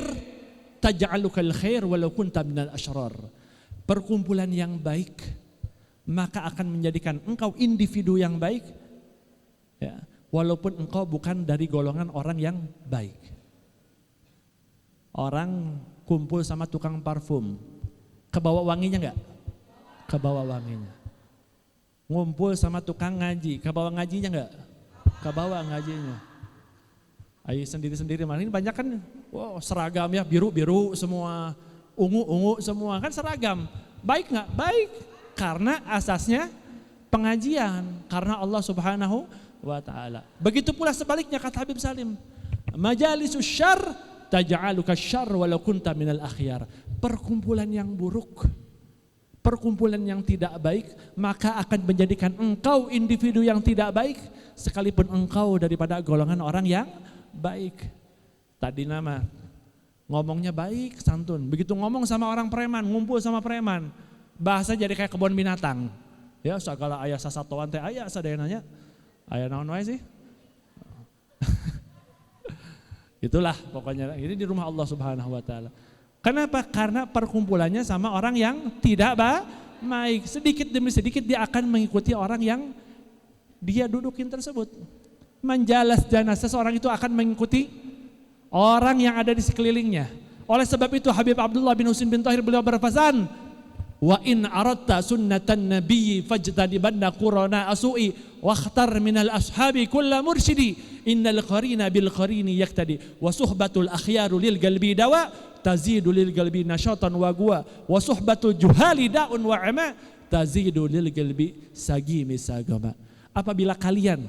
taj'alukal khair walau kunta minal asyrar. Perkumpulan yang baik maka akan menjadikan engkau individu yang baik, ya, walaupun engkau bukan dari golongan orang yang baik. Orang kumpul sama tukang parfum, kebawa wanginya enggak? Kebawa wanginya. Ngumpul sama tukang ngaji, kebawa ngajinya enggak? Kebawa ngajinya. Ayo sendiri-sendiri, malah ini banyak kan, wow, seragam ya, biru-biru semua, ungu-ungu semua, kan seragam. Baik nggak? Baik, karena asasnya pengajian, karena Allah Subhanahu wa Ta'ala. Begitu pula sebaliknya kata Habib Salim, majalisus syarr taj'aluka syarr walau kunta minal akhyar. Perkumpulan yang buruk, perkumpulan yang tidak baik, maka akan menjadikan engkau individu yang tidak baik, sekalipun engkau daripada golongan orang yang baik. Tadi nama ngomongnya baik, santun. Begitu ngomong sama orang preman, ngumpul sama preman, bahasa jadi kayak kebun binatang. Ya, segala ayah sasatoan teh ayah sadeunanya. Ayah naon wae sih? Itulah pokoknya. Ini di rumah Allah Subhanahu wa Ta'ala. Kenapa? Karena perkumpulannya sama orang yang tidak baik. Sedikit demi sedikit dia akan mengikuti orang yang dia dudukin tersebut. Menjalas janazah, seseorang itu akan mengikuti orang yang ada di sekelilingnya. Oleh sebab itu Habib Abdullah bin Husin bin Tahir beliau berpesan, wa in aradta sunnatan nabiyyi fajtanibanna qurana asui wakhtar minal ashabi kulla mursyidi innal qarina bil qarini yaktadi wa suhbatul akhyaru lil qalbi dawa tazidu lil qalbi nasyatan wa guwa wa suhbatul juhali daun wa ama tazidu lil qalbi sagimi sagama. Apabila kalian,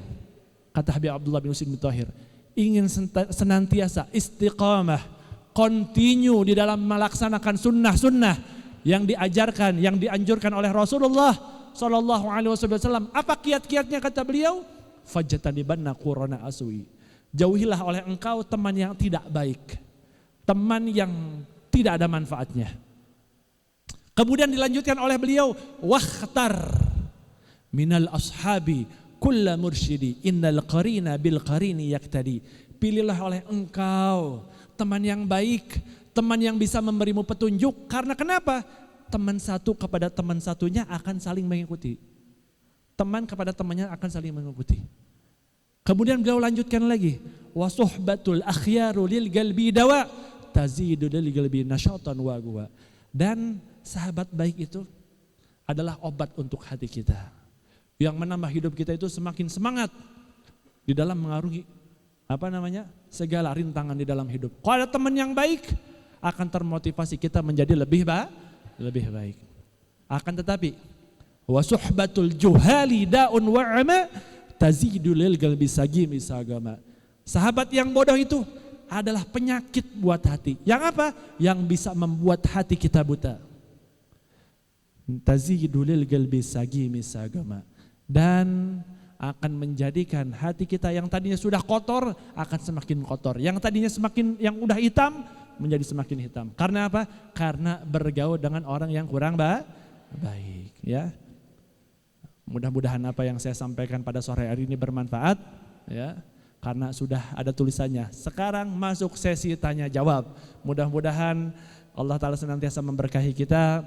kata Habib Abdullah bin Husin bin Tahir, ingin senantiasa istiqamah, continue di dalam melaksanakan sunnah-sunnah yang diajarkan, yang dianjurkan oleh Rasulullah sallallahu alaihi wasallam. Apa kiat-kiatnya kata beliau? Fajtanibanna qurana aswi. Jauhilah oleh engkau teman yang tidak baik, teman yang tidak ada manfaatnya. Kemudian dilanjutkan oleh beliau, wakhtar minal ashabi kulla mursyidi innal qarina bil qarini yaktadi. Pilihlah oleh engkau teman yang baik, teman yang bisa memberimu petunjuk. Karena kenapa? Teman satu kepada teman satunya akan saling mengikuti. Teman kepada temannya akan saling mengikuti. Kemudian beliau lanjutkan lagi, wa suhbatul akhyaru lil qalbi dawa tazidu lil qalbi nasyatan wa guwa. Dan sahabat baik itu adalah obat untuk hati kita, yang menambah hidup kita itu semakin semangat di dalam mengarungi segala rintangan di dalam hidup. Kalau ada teman yang baik, akan termotivasi kita menjadi lebih baik. Akan tetapi wa suhbatul juhali daun wa ama tazidu lil qalbi sagimi sagama. Sahabat yang bodoh itu adalah penyakit buat hati. Yang apa? Yang bisa membuat hati kita buta. Tazidu lil qalbi sagimi sagama. Dan akan menjadikan hati kita yang tadinya sudah kotor akan semakin kotor. Yang tadinya yang udah hitam menjadi semakin hitam. Karena apa? Karena bergaul dengan orang yang kurang baik, ya. Mudah-mudahan apa yang saya sampaikan pada sore hari ini bermanfaat, ya. Karena sudah ada tulisannya. Sekarang masuk sesi tanya jawab. Mudah-mudahan Allah Ta'ala senantiasa memberkahi kita.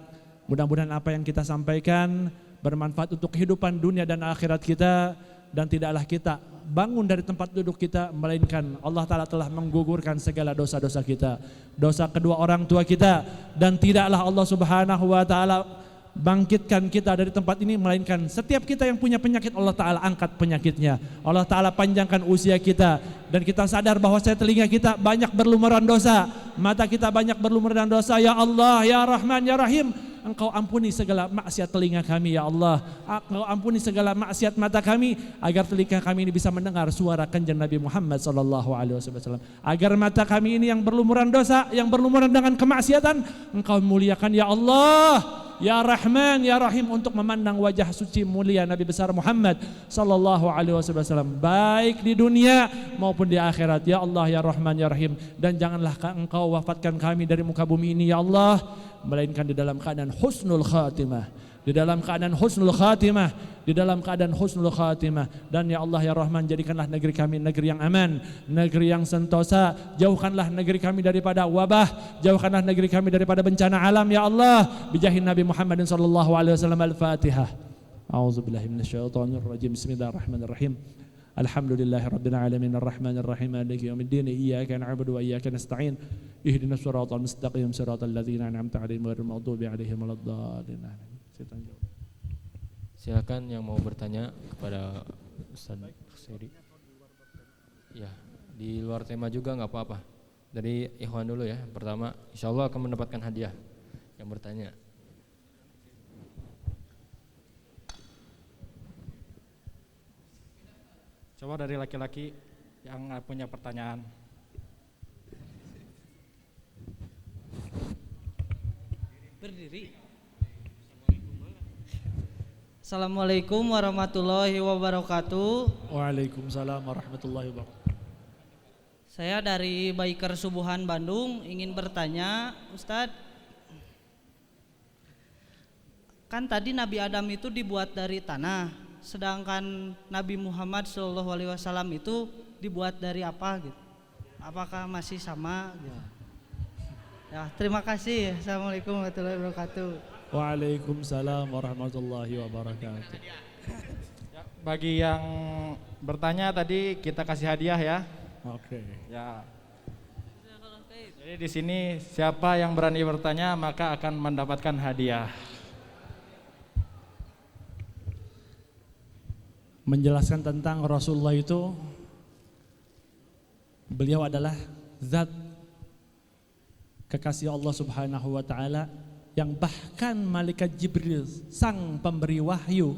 Mudah-mudahan apa yang kita sampaikan bermanfaat untuk kehidupan dunia dan akhirat kita, dan tidaklah kita bangun dari tempat duduk kita, melainkan Allah Ta'ala telah menggugurkan segala dosa-dosa kita, dosa kedua orang tua kita, dan tidaklah Allah Subhanahu wa Ta'ala bangkitkan kita dari tempat ini, melainkan setiap kita yang punya penyakit Allah Ta'ala angkat penyakitnya, Allah Ta'ala panjangkan usia kita, dan kita sadar bahwa telinga kita banyak berlumuran dosa, mata kita banyak berlumuran dosa. Ya Allah, Ya Rahman, Ya Rahim, Engkau ampuni segala maksiat telinga kami, ya Allah. Engkau ampuni segala maksiat mata kami, agar telinga kami ini bisa mendengar suara kanjeng Nabi Muhammad sallallahu alaihi wasallam. Agar mata kami ini yang berlumuran dosa, yang berlumuran dengan kemaksiatan, Engkau muliakan, ya Allah, ya Rahman, ya Rahim, untuk memandang wajah suci mulia Nabi besar Muhammad sallallahu alaihi wasallam, baik di dunia maupun di akhirat. Ya Allah, ya Rahman, ya Rahim, dan janganlah Engkau wafatkan kami dari muka bumi ini, ya Allah, melainkan di dalam keadaan husnul khatimah, di dalam keadaan husnul khatimah, di dalam keadaan husnul khatimah. Dan ya Allah, ya Rahman, jadikanlah negeri kami negeri yang aman, negeri yang sentosa. Jauhkanlah negeri kami daripada wabah, jauhkanlah negeri kami daripada bencana alam, ya Allah, bijahin Nabi Muhammadin sallallahu alaihi wasallam. Al-Fatihah. A'udzubillahi minasyaitonir rajim. Bismillahirrahmanirrahim. Alhamdulillahirabbil alamin arrahmanir rahim maliki yaumiddin iyyaka na'budu wa iyyaka nasta'in ihdinas siratal mustaqim siratal ladzina an'amta 'alaihim ghairil maghdubi 'alaihim waladdallin. Silakan yang mau bertanya kepada Ustaz Seri. Ya, di luar tema juga nggak apa-apa. Dari Ikhwan dulu ya. Pertama, insya Allah akan mendapatkan hadiah yang bertanya. Coba dari laki-laki yang punya pertanyaan. Berdiri. Assalamualaikum warahmatullahi wabarakatuh. Waalaikumsalam warahmatullahi wabarakatuh. Saya dari Biker Subuhan Bandung, ingin bertanya, Ustadz. Kan tadi Nabi Adam itu dibuat dari tanah, sedangkan Nabi Muhammad SAW itu dibuat dari apa gitu? Apakah masih sama gitu? Ya, terima kasih. Assalamualaikum warahmatullahi wabarakatuh. Waalaikumsalam warahmatullahi wabarakatuh. Ya, bagi yang bertanya tadi kita kasih hadiah ya. Oke. Ya. Jadi di sini siapa yang berani bertanya maka akan mendapatkan hadiah. Menjelaskan tentang Rasulullah itu, beliau adalah zat kekasih Allah Subhanahu wa Ta'ala, yang bahkan malaikat Jibril, sang pemberi wahyu,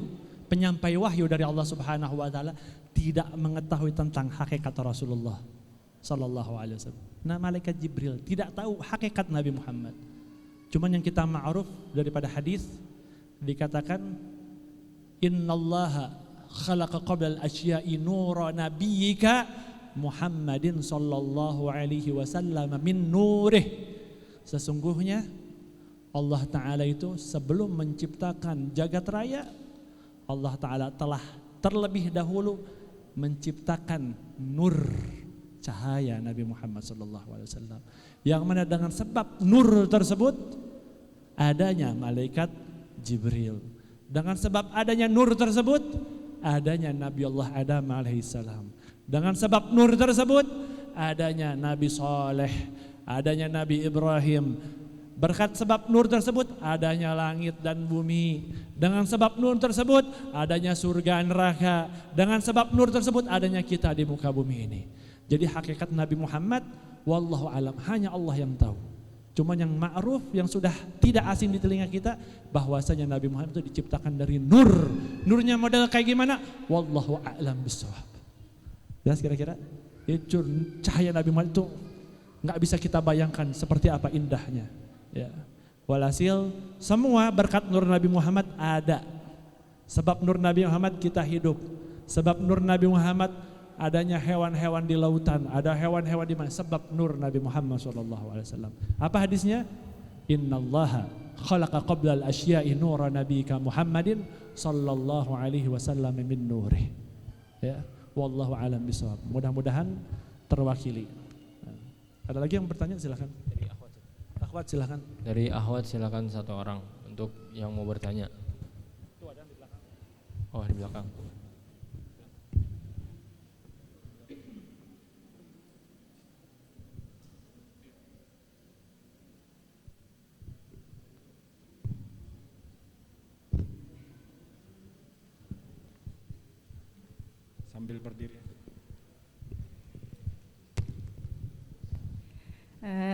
penyampai wahyu dari Allah Subhanahu wa Ta'ala, tidak mengetahui tentang hakikat Rasulullah sallallahu alaihi wasallam. Nah, malaikat Jibril tidak tahu hakikat Nabi Muhammad. Cuman yang kita ma'ruf daripada hadis dikatakan, innallaha khalaqa qabla al-asya'i nura nabiyyika Muhammadin sallallahu alaihi wasallam min nurih. Sesungguhnya Allah Ta'ala itu sebelum menciptakan jagat raya, Allah Ta'ala telah terlebih dahulu menciptakan nur, cahaya Nabi Muhammad sallallahu alaihi wasallam, yang mana dengan sebab nur tersebut adanya malaikat Jibril, dengan sebab adanya nur tersebut adanya Nabi Allah Adam alaihissalam, dengan sebab nur tersebut adanya Nabi Saleh, adanya Nabi Ibrahim, berkat sebab nur tersebut adanya langit dan bumi, dengan sebab nur tersebut adanya surga neraka, dengan sebab nur tersebut adanya kita di muka bumi ini. Jadi hakikat Nabi Muhammad wallahu alam hanya Allah yang tahu. Cuman yang ma'ruf, yang sudah tidak asing di telinga kita, bahwasanya Nabi Muhammad itu diciptakan dari nur. Nurnya model kayak gimana? Wallahu a'lam bishawab. Jelas kira-kira? Itu cahaya Nabi Muhammad itu nggak bisa kita bayangkan seperti apa indahnya. Ya. Walhasil semua berkat nur Nabi Muhammad ada. Sebab nur Nabi Muhammad kita hidup. Sebab nur Nabi Muhammad adanya hewan-hewan di lautan, ada hewan-hewan di mana? Sebab nur Nabi Muhammad SAW. Apa hadisnya? Innallaha khalaqa qabla al-asya'i nura nabika Muhammadin sallallahu alaihi wasallam min nurih. Ya, wallahu alam bisawab. Mudah-mudahan terwakili. Ada lagi yang bertanya, silakan. Dari Akhwat. Akhwat silakan. Dari Akhwat silakan satu orang untuk yang mau bertanya. Oh, di belakang. Sambil berdiri.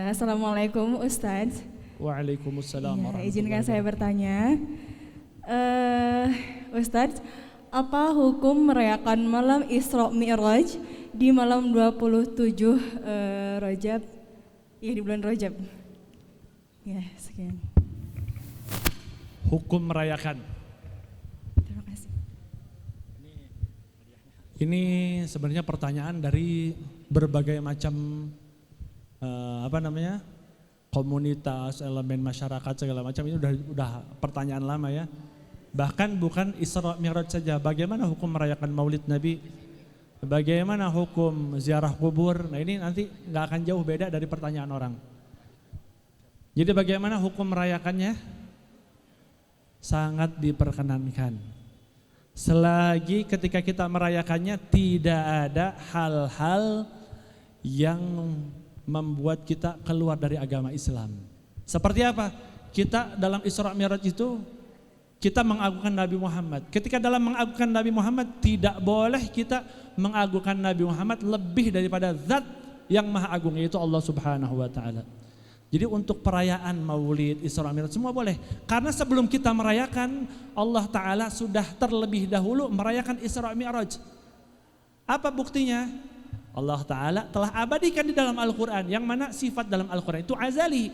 Assalamualaikum Ustadz. Waalaikumsalam Ya, warahmatullahi izinkan saya wabarakatuh. bertanya, Ustadz, apa hukum merayakan malam Isra Mi'raj di malam 27 Rajab, ya di bulan Rajab? Ya, sekian. Hukum merayakan. Terima kasih. Ini sebenarnya pertanyaan dari berbagai macam komunitas, elemen masyarakat segala macam. Ini udah pertanyaan lama ya. Bahkan bukan Isra Mi'raj saja. Bagaimana hukum merayakan Maulid Nabi? Bagaimana hukum ziarah kubur? Nah ini nanti nggak akan jauh beda dari pertanyaan orang. Jadi bagaimana hukum merayakannya? Sangat diperkenankan. Selagi ketika kita merayakannya tidak ada hal-hal yang membuat kita keluar dari agama Islam. Seperti apa? Kita dalam Isra Mi'raj itu kita mengagungkan Nabi Muhammad. Ketika dalam mengagungkan Nabi Muhammad tidak boleh kita mengagungkan Nabi Muhammad lebih daripada zat yang maha agung, yaitu Allah Subhanahu wa taala. Jadi untuk perayaan Maulid, Isra Mi'raj semua boleh. Karena sebelum kita merayakan, Allah taala sudah terlebih dahulu merayakan Isra Mi'raj. Apa buktinya? Allah Ta'ala telah abadikan di dalam Al-Quran. Yang mana sifat dalam Al-Quran itu azali.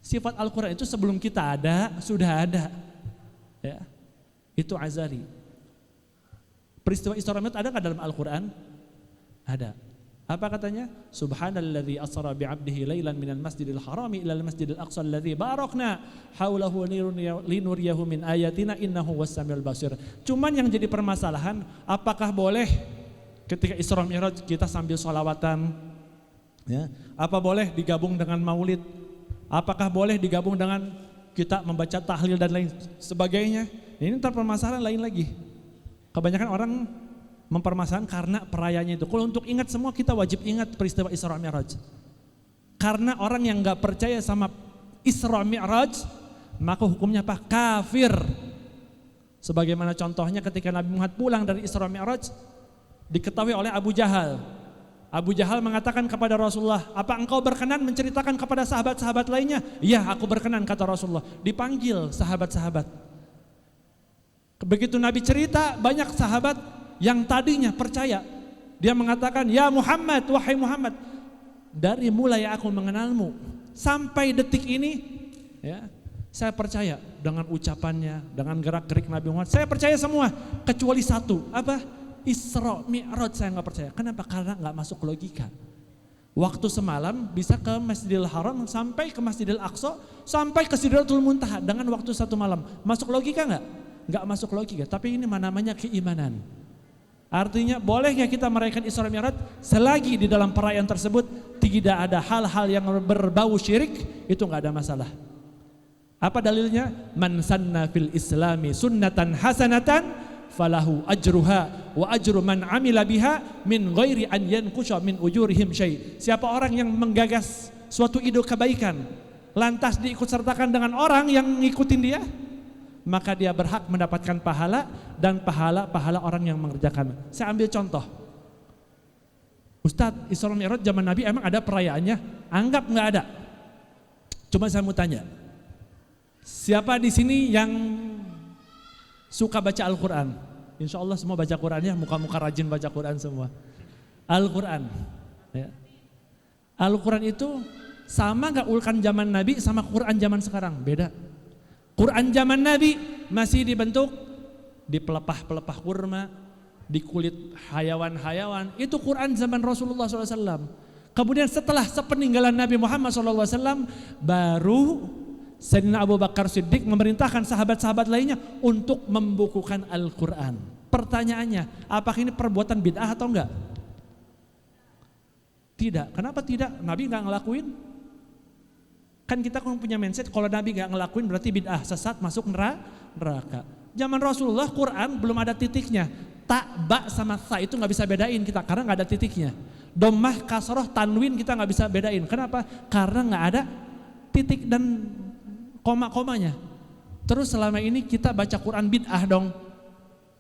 Sifat Al-Quran itu sebelum kita ada, sudah ada ya. Itu azali. Peristiwa Isra Mi'raj ada nggak dalam Al-Quran? Ada. Apa katanya? Subhanalladzi asra bi'abdihi lailan minal masjidil harami ilal masjidil aqsa alladzi barakna haulahu linuriyahu min ayatina innahu wassamiul basir. Cuman yang jadi permasalahan, apakah boleh ketika Isra Mi'raj kita sambil sholawatan, ya? Apa boleh digabung dengan maulid? Apakah boleh digabung dengan kita membaca tahlil dan lain sebagainya? Ini ntar permasalahan lain lagi. Kebanyakan orang mempermasalahan karena perayaannya itu. Kalau untuk ingat semua kita wajib ingat peristiwa Isra Mi'raj. Karena orang yang nggak percaya sama Isra Mi'raj, maka hukumnya apa? Kafir. Sebagaimana contohnya ketika Nabi Muhammad pulang dari Isra Mi'raj, diketahui oleh Abu Jahal. Abu Jahal mengatakan kepada Rasulullah, apa engkau berkenan menceritakan kepada sahabat-sahabat lainnya? Iya, aku berkenan, kata Rasulullah. Dipanggil sahabat-sahabat. Begitu Nabi cerita, banyak sahabat yang tadinya percaya. Dia mengatakan, ya Muhammad, wahai Muhammad, dari mulai aku mengenalmu sampai detik ini, ya, saya percaya dengan ucapannya, dengan gerak-gerik Nabi Muhammad. Saya percaya semua, kecuali satu, apa? Isra Mi'raj saya nggak percaya. Kenapa? Karena nggak masuk logika. Waktu semalam bisa ke Masjidil Haram, sampai ke Masjidil Aqsa, sampai ke Sidratul Muntaha dengan waktu satu malam. Masuk logika nggak? Nggak masuk logika. Tapi ini namanya keimanan. Artinya boleh ya kita merayakan Isra Mi'raj selagi di dalam perayaan tersebut tidak ada hal-hal yang berbau syirik, itu nggak ada masalah. Apa dalilnya? Man sanna fil Islami sunnatan hasanatan falahu ajruha wa ajru man amila biha min ghairi an yanqusha min ujurihim syai. Siapa orang yang menggagas suatu ide kebaikan lantas diikut sertakan dengan orang yang ngikutin dia, maka dia berhak mendapatkan pahala dan pahala orang yang mengerjakan. Saya ambil contoh. Ustadz, Isra Mi'raj zaman Nabi emang ada perayaannya? Anggap nggak ada. Cuma saya mau tanya, siapa di sini yang suka baca Al-Quran? Insya Allah semua baca Quran ya, muka-muka rajin baca Quran semua. Al-Quran ya. Al-Quran itu sama gak Quran zaman Nabi sama Quran zaman sekarang? Beda. Quran zaman Nabi masih dibentuk di pelepah-pelepah kurma, di kulit hayawan-hayawan. Itu Quran zaman Rasulullah SAW. Kemudian setelah sepeninggalan Nabi Muhammad SAW, baru Sayyidina Abu Bakar Siddiq memerintahkan sahabat-sahabat lainnya untuk membukukan Al-Quran. Pertanyaannya, apakah ini perbuatan bid'ah atau enggak? Tidak. Kenapa tidak? Nabi enggak ngelakuin. Kan kita kan punya mindset kalau Nabi gak ngelakuin berarti bid'ah, sesat, masuk neraka. Zaman Rasulullah Quran belum ada titiknya. Ta, ba sama tha itu gak bisa bedain kita karena gak ada titiknya. Dommah, kasroh, tanwin kita gak bisa bedain. Kenapa? Karena gak ada titik dan koma-komanya. Terus selama ini kita baca Quran bid'ah dong?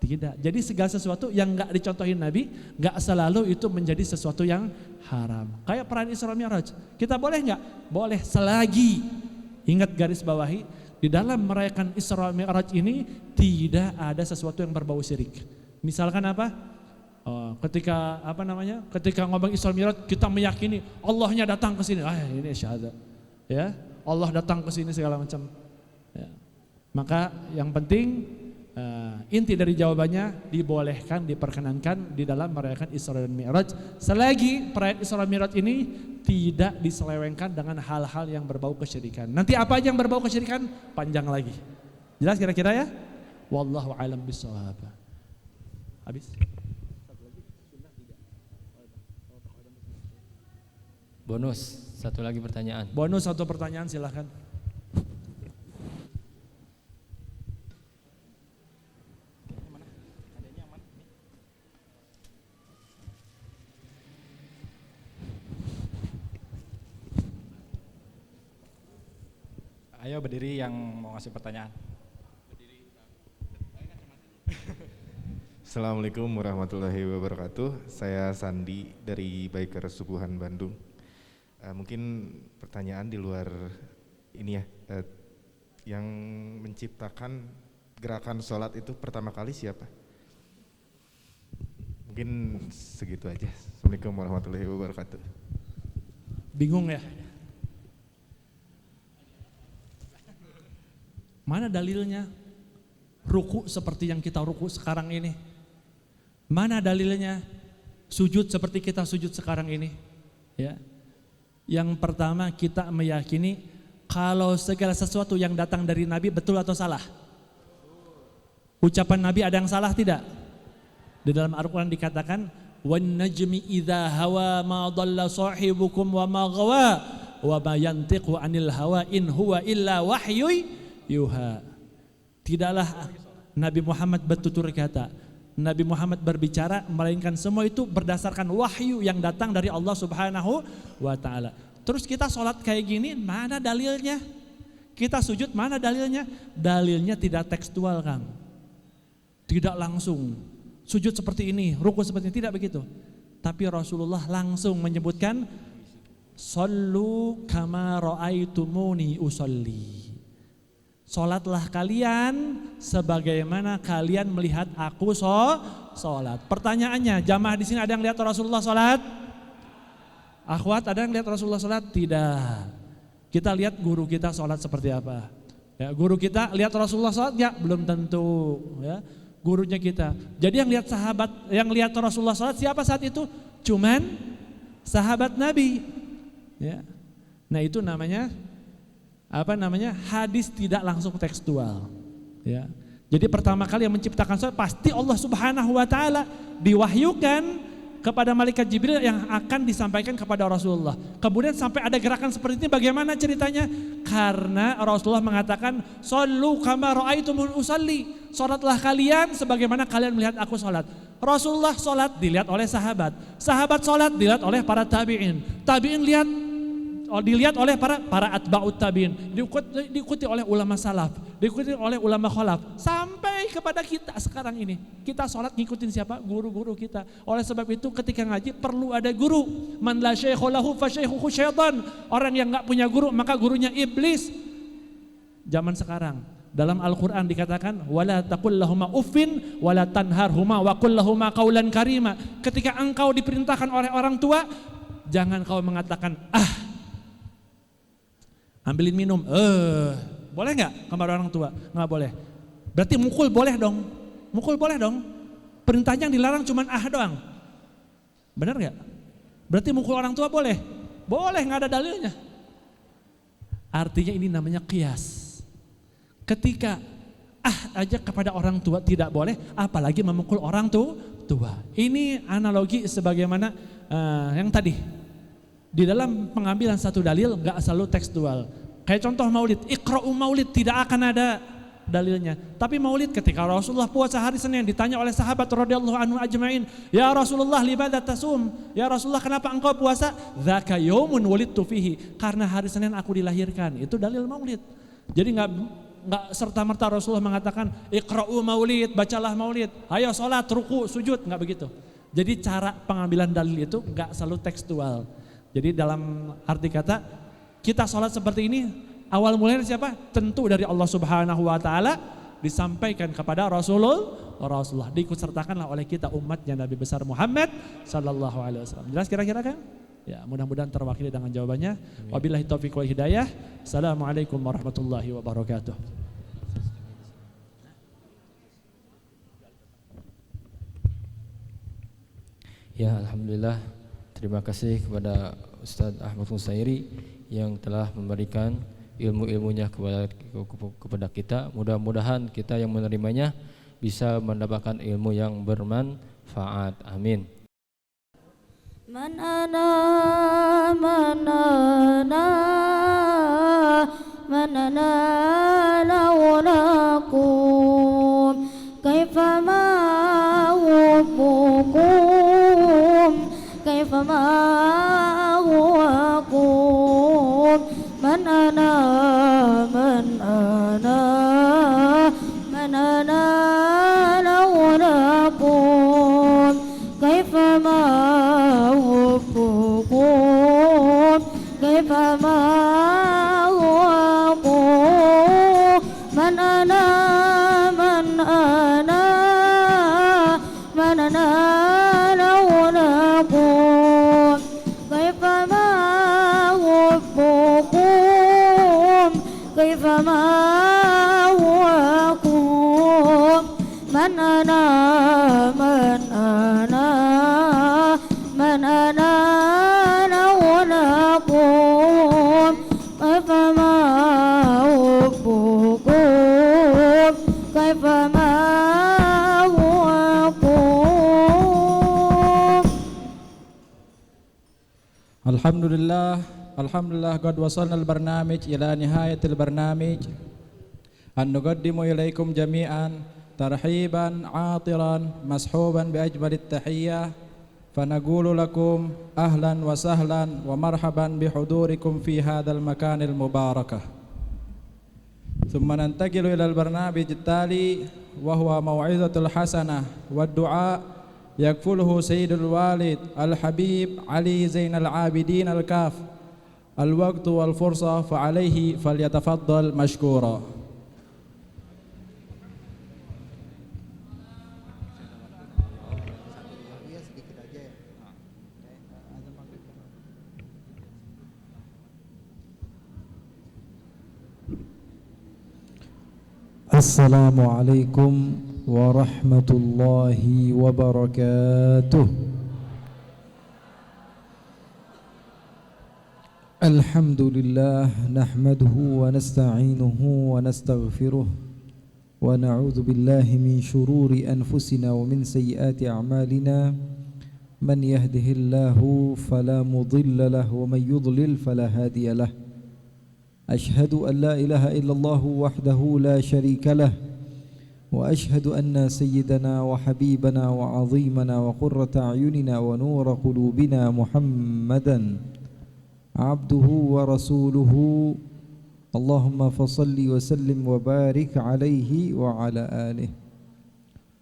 Tidak. Jadi segala sesuatu yang gak dicontohin Nabi gak selalu itu menjadi sesuatu yang haram. Kayak perayaan Isra Mi'raj. Kita boleh gak? Boleh selagi, ingat garis bawahi, di dalam merayakan Isra Mi'raj ini tidak ada sesuatu yang berbau syirik. Misalkan apa? Ketika ngomong Isra Mi'raj kita meyakini Allahnya datang ke sini. Ini syahadat. Ya, Allah datang ke sini segala macam. Ya. Maka yang penting inti dari jawabannya dibolehkan, diperkenankan di dalam merayakan Isra dan Mi'raj selagi perayaan Isra Mi'raj ini tidak diselewengkan dengan hal-hal yang berbau kesyirikan. Nanti apa aja yang berbau kesyirikan panjang lagi. Jelas kira-kira ya? Wallahu a'lam bishawab. Habis? Bonus, satu lagi pertanyaan. Bonus satu pertanyaan silahkan. Ayo berdiri yang mau ngasih pertanyaan. Assalamualaikum warahmatullahi wabarakatuh. Saya Sandi dari Bikers Subuhan Bandung. Mungkin pertanyaan di luar ini ya, yang menciptakan gerakan sholat itu pertama kali siapa? Mungkin segitu aja. Assalamualaikum warahmatullahi wabarakatuh. Bingung ya? Mana dalilnya ruku seperti yang kita ruku sekarang ini? Mana dalilnya sujud seperti kita sujud sekarang ini? Ya. Yang pertama kita meyakini kalau segala sesuatu yang datang dari Nabi betul atau salah? Ucapan Nabi ada yang salah tidak? Di dalam Al-Quran dikatakan wan najmi idza hawa ma dhalla sahibukum wa ma ghawa wa ma yantiqu anil hawa in huwa illa wahyu yuha. Tidaklah Nabi Muhammad bertutur kata, Nabi Muhammad berbicara melainkan semua itu berdasarkan wahyu yang datang dari Allah Subhanahu wa taala. Terus kita sholat kayak gini, mana dalilnya? Kita sujud, mana dalilnya? Dalilnya tidak tekstual, Kang. Tidak langsung. Sujud seperti ini, ruku seperti ini, tidak begitu. Tapi Rasulullah langsung menyebutkan Sallu kama ra'aitumuni usolli. Sholatlah kalian sebagaimana kalian melihat aku sholat. Pertanyaannya, jamaah di sini ada yang lihat Rasulullah sholat? Akhwat, ada yang lihat Rasulullah sholat? Tidak. Kita lihat guru kita sholat seperti apa. Ya, guru kita lihat Rasulullah sholat? Ya, belum tentu. Ya, gurunya kita. Jadi yang lihat sahabat, yang lihat Rasulullah sholat siapa saat itu? Cuman sahabat Nabi. Ya. Nah itu namanya hadis tidak langsung tekstual. Ya. Jadi pertama kali yang menciptakan sholat pasti Allah Subhanahu wa taala, diwahyukan kepada malaikat Jibril yang akan disampaikan kepada Rasulullah. Kemudian sampai ada gerakan seperti ini, bagaimana ceritanya? Karena Rasulullah mengatakan shollu kama ra'aitumuni usolli. Salatlah kalian sebagaimana kalian melihat aku salat. Rasulullah salat dilihat oleh sahabat. Sahabat salat dilihat oleh para tabi'in. Tabi'in dilihat oleh para atba'ut tabi'in, diikuti oleh ulama salaf, diikuti oleh ulama khalaf, sampai kepada kita sekarang ini. Kita sholat ngikutin siapa? Guru-guru kita. Oleh sebab itu ketika ngaji perlu ada guru. Man la syaikha lahu fa syaikhuhu syaitan. Orang yang enggak punya guru maka gurunya iblis. Zaman sekarang dalam Al-Qur'an dikatakan wala taqul lahuma uffin wala tanharhuma wa qul lahuma qaulan karima. Ketika engkau diperintahkan oleh orang tua, jangan kau mengatakan ambilin minum, boleh nggak kepada orang tua? Nggak boleh. Berarti mukul boleh dong? Mukul boleh dong? Perintahnya yang dilarang cuman doang. Benar nggak? Berarti mukul orang tua boleh? Boleh, nggak ada dalilnya. Artinya ini namanya qiyas. Ketika aja kepada orang tua tidak boleh, apalagi memukul orang tua. Ini analogi sebagaimana yang tadi. Di dalam pengambilan satu dalil nggak selalu tekstual. Kayak contoh maulid, iqra'u maulid tidak akan ada dalilnya. Tapi maulid ketika Rasulullah puasa hari Senin ditanya oleh sahabat radhiyallahu anhu ajmain, "Ya Rasulullah limadza tasum?" Ya Rasulullah, kenapa engkau puasa? "Dzaka yaumun wulidtu fihi." Karena hari Senin aku dilahirkan. Itu dalil maulid. Jadi enggak serta-merta Rasulullah mengatakan iqra'u maulid, bacalah maulid. Ayo salat, ruku, sujud, enggak begitu. Jadi cara pengambilan dalil itu enggak selalu tekstual. Jadi dalam arti kata kita salat seperti ini awal mulanya siapa? Tentu dari Allah Subhanahu wa taala, disampaikan kepada Rasulullah, diikutsertakanlah oleh kita umatnya Nabi besar Muhammad sallallahu alaihi wasallam. Jelas kira-kira kan? Ya, mudah-mudahan terwakili dengan jawabannya. Wabillahi taufiq wal hidayah. Assalamualaikum warahmatullahi wabarakatuh. Ya, alhamdulillah. Terima kasih kepada Ustadz Ahmad Husairi yang telah memberikan ilmu-ilmunya kepada kita. Mudah-mudahan kita yang menerimanya bisa mendapatkan ilmu yang bermanfaat. Amin. Man ana laulakum kaifa ma hubukum kaifa ma huwakum man ana laulakum kaifa ma كيف ما هو من أنا لو نقول كيف ما حبكم كيف ما هوكم من أنا لو نقول كيف ما حبكم كيف ما هوكم. Alhamdulillah qad wasalna al-barnamij ila nihayatil barnamij. An nuqaddimu ilaikum jami'an tarhiban 'atiran mashuban bi ajmalit tahiyyah. فنقول لكم أهلا وسهلا ومرحبا بحضوركم في هذا المكان المبارك. ثم ننتقل إلى البرنامج التالي وهو موعظة الحسنة والدعاء يكفله سيد الوالد الحبيب علي زين العابدين الكاف. الوقت والفرصة فعليه فليتفضل مشكورا. Assalamualaikum warahmatullahi wabarakatuh. Alhamdulillah nahmaduhu wa nasta'inuhu wa nastaghfiruh wa na'udzu billahi min shururi anfusina wa min sayyiati a'malina. Man yahdihillahu fala mudilla lahu wa man yudlil fala hadiya lahu. أشهد أن لا إله إلا الله وحده لا شريك له وأشهد أن سيدنا وحبيبنا وعظيمنا وقرة أعيننا ونور قلوبنا محمدا عبده ورسوله. اللهم فصل وسلم وبارك عليه وعلى آله.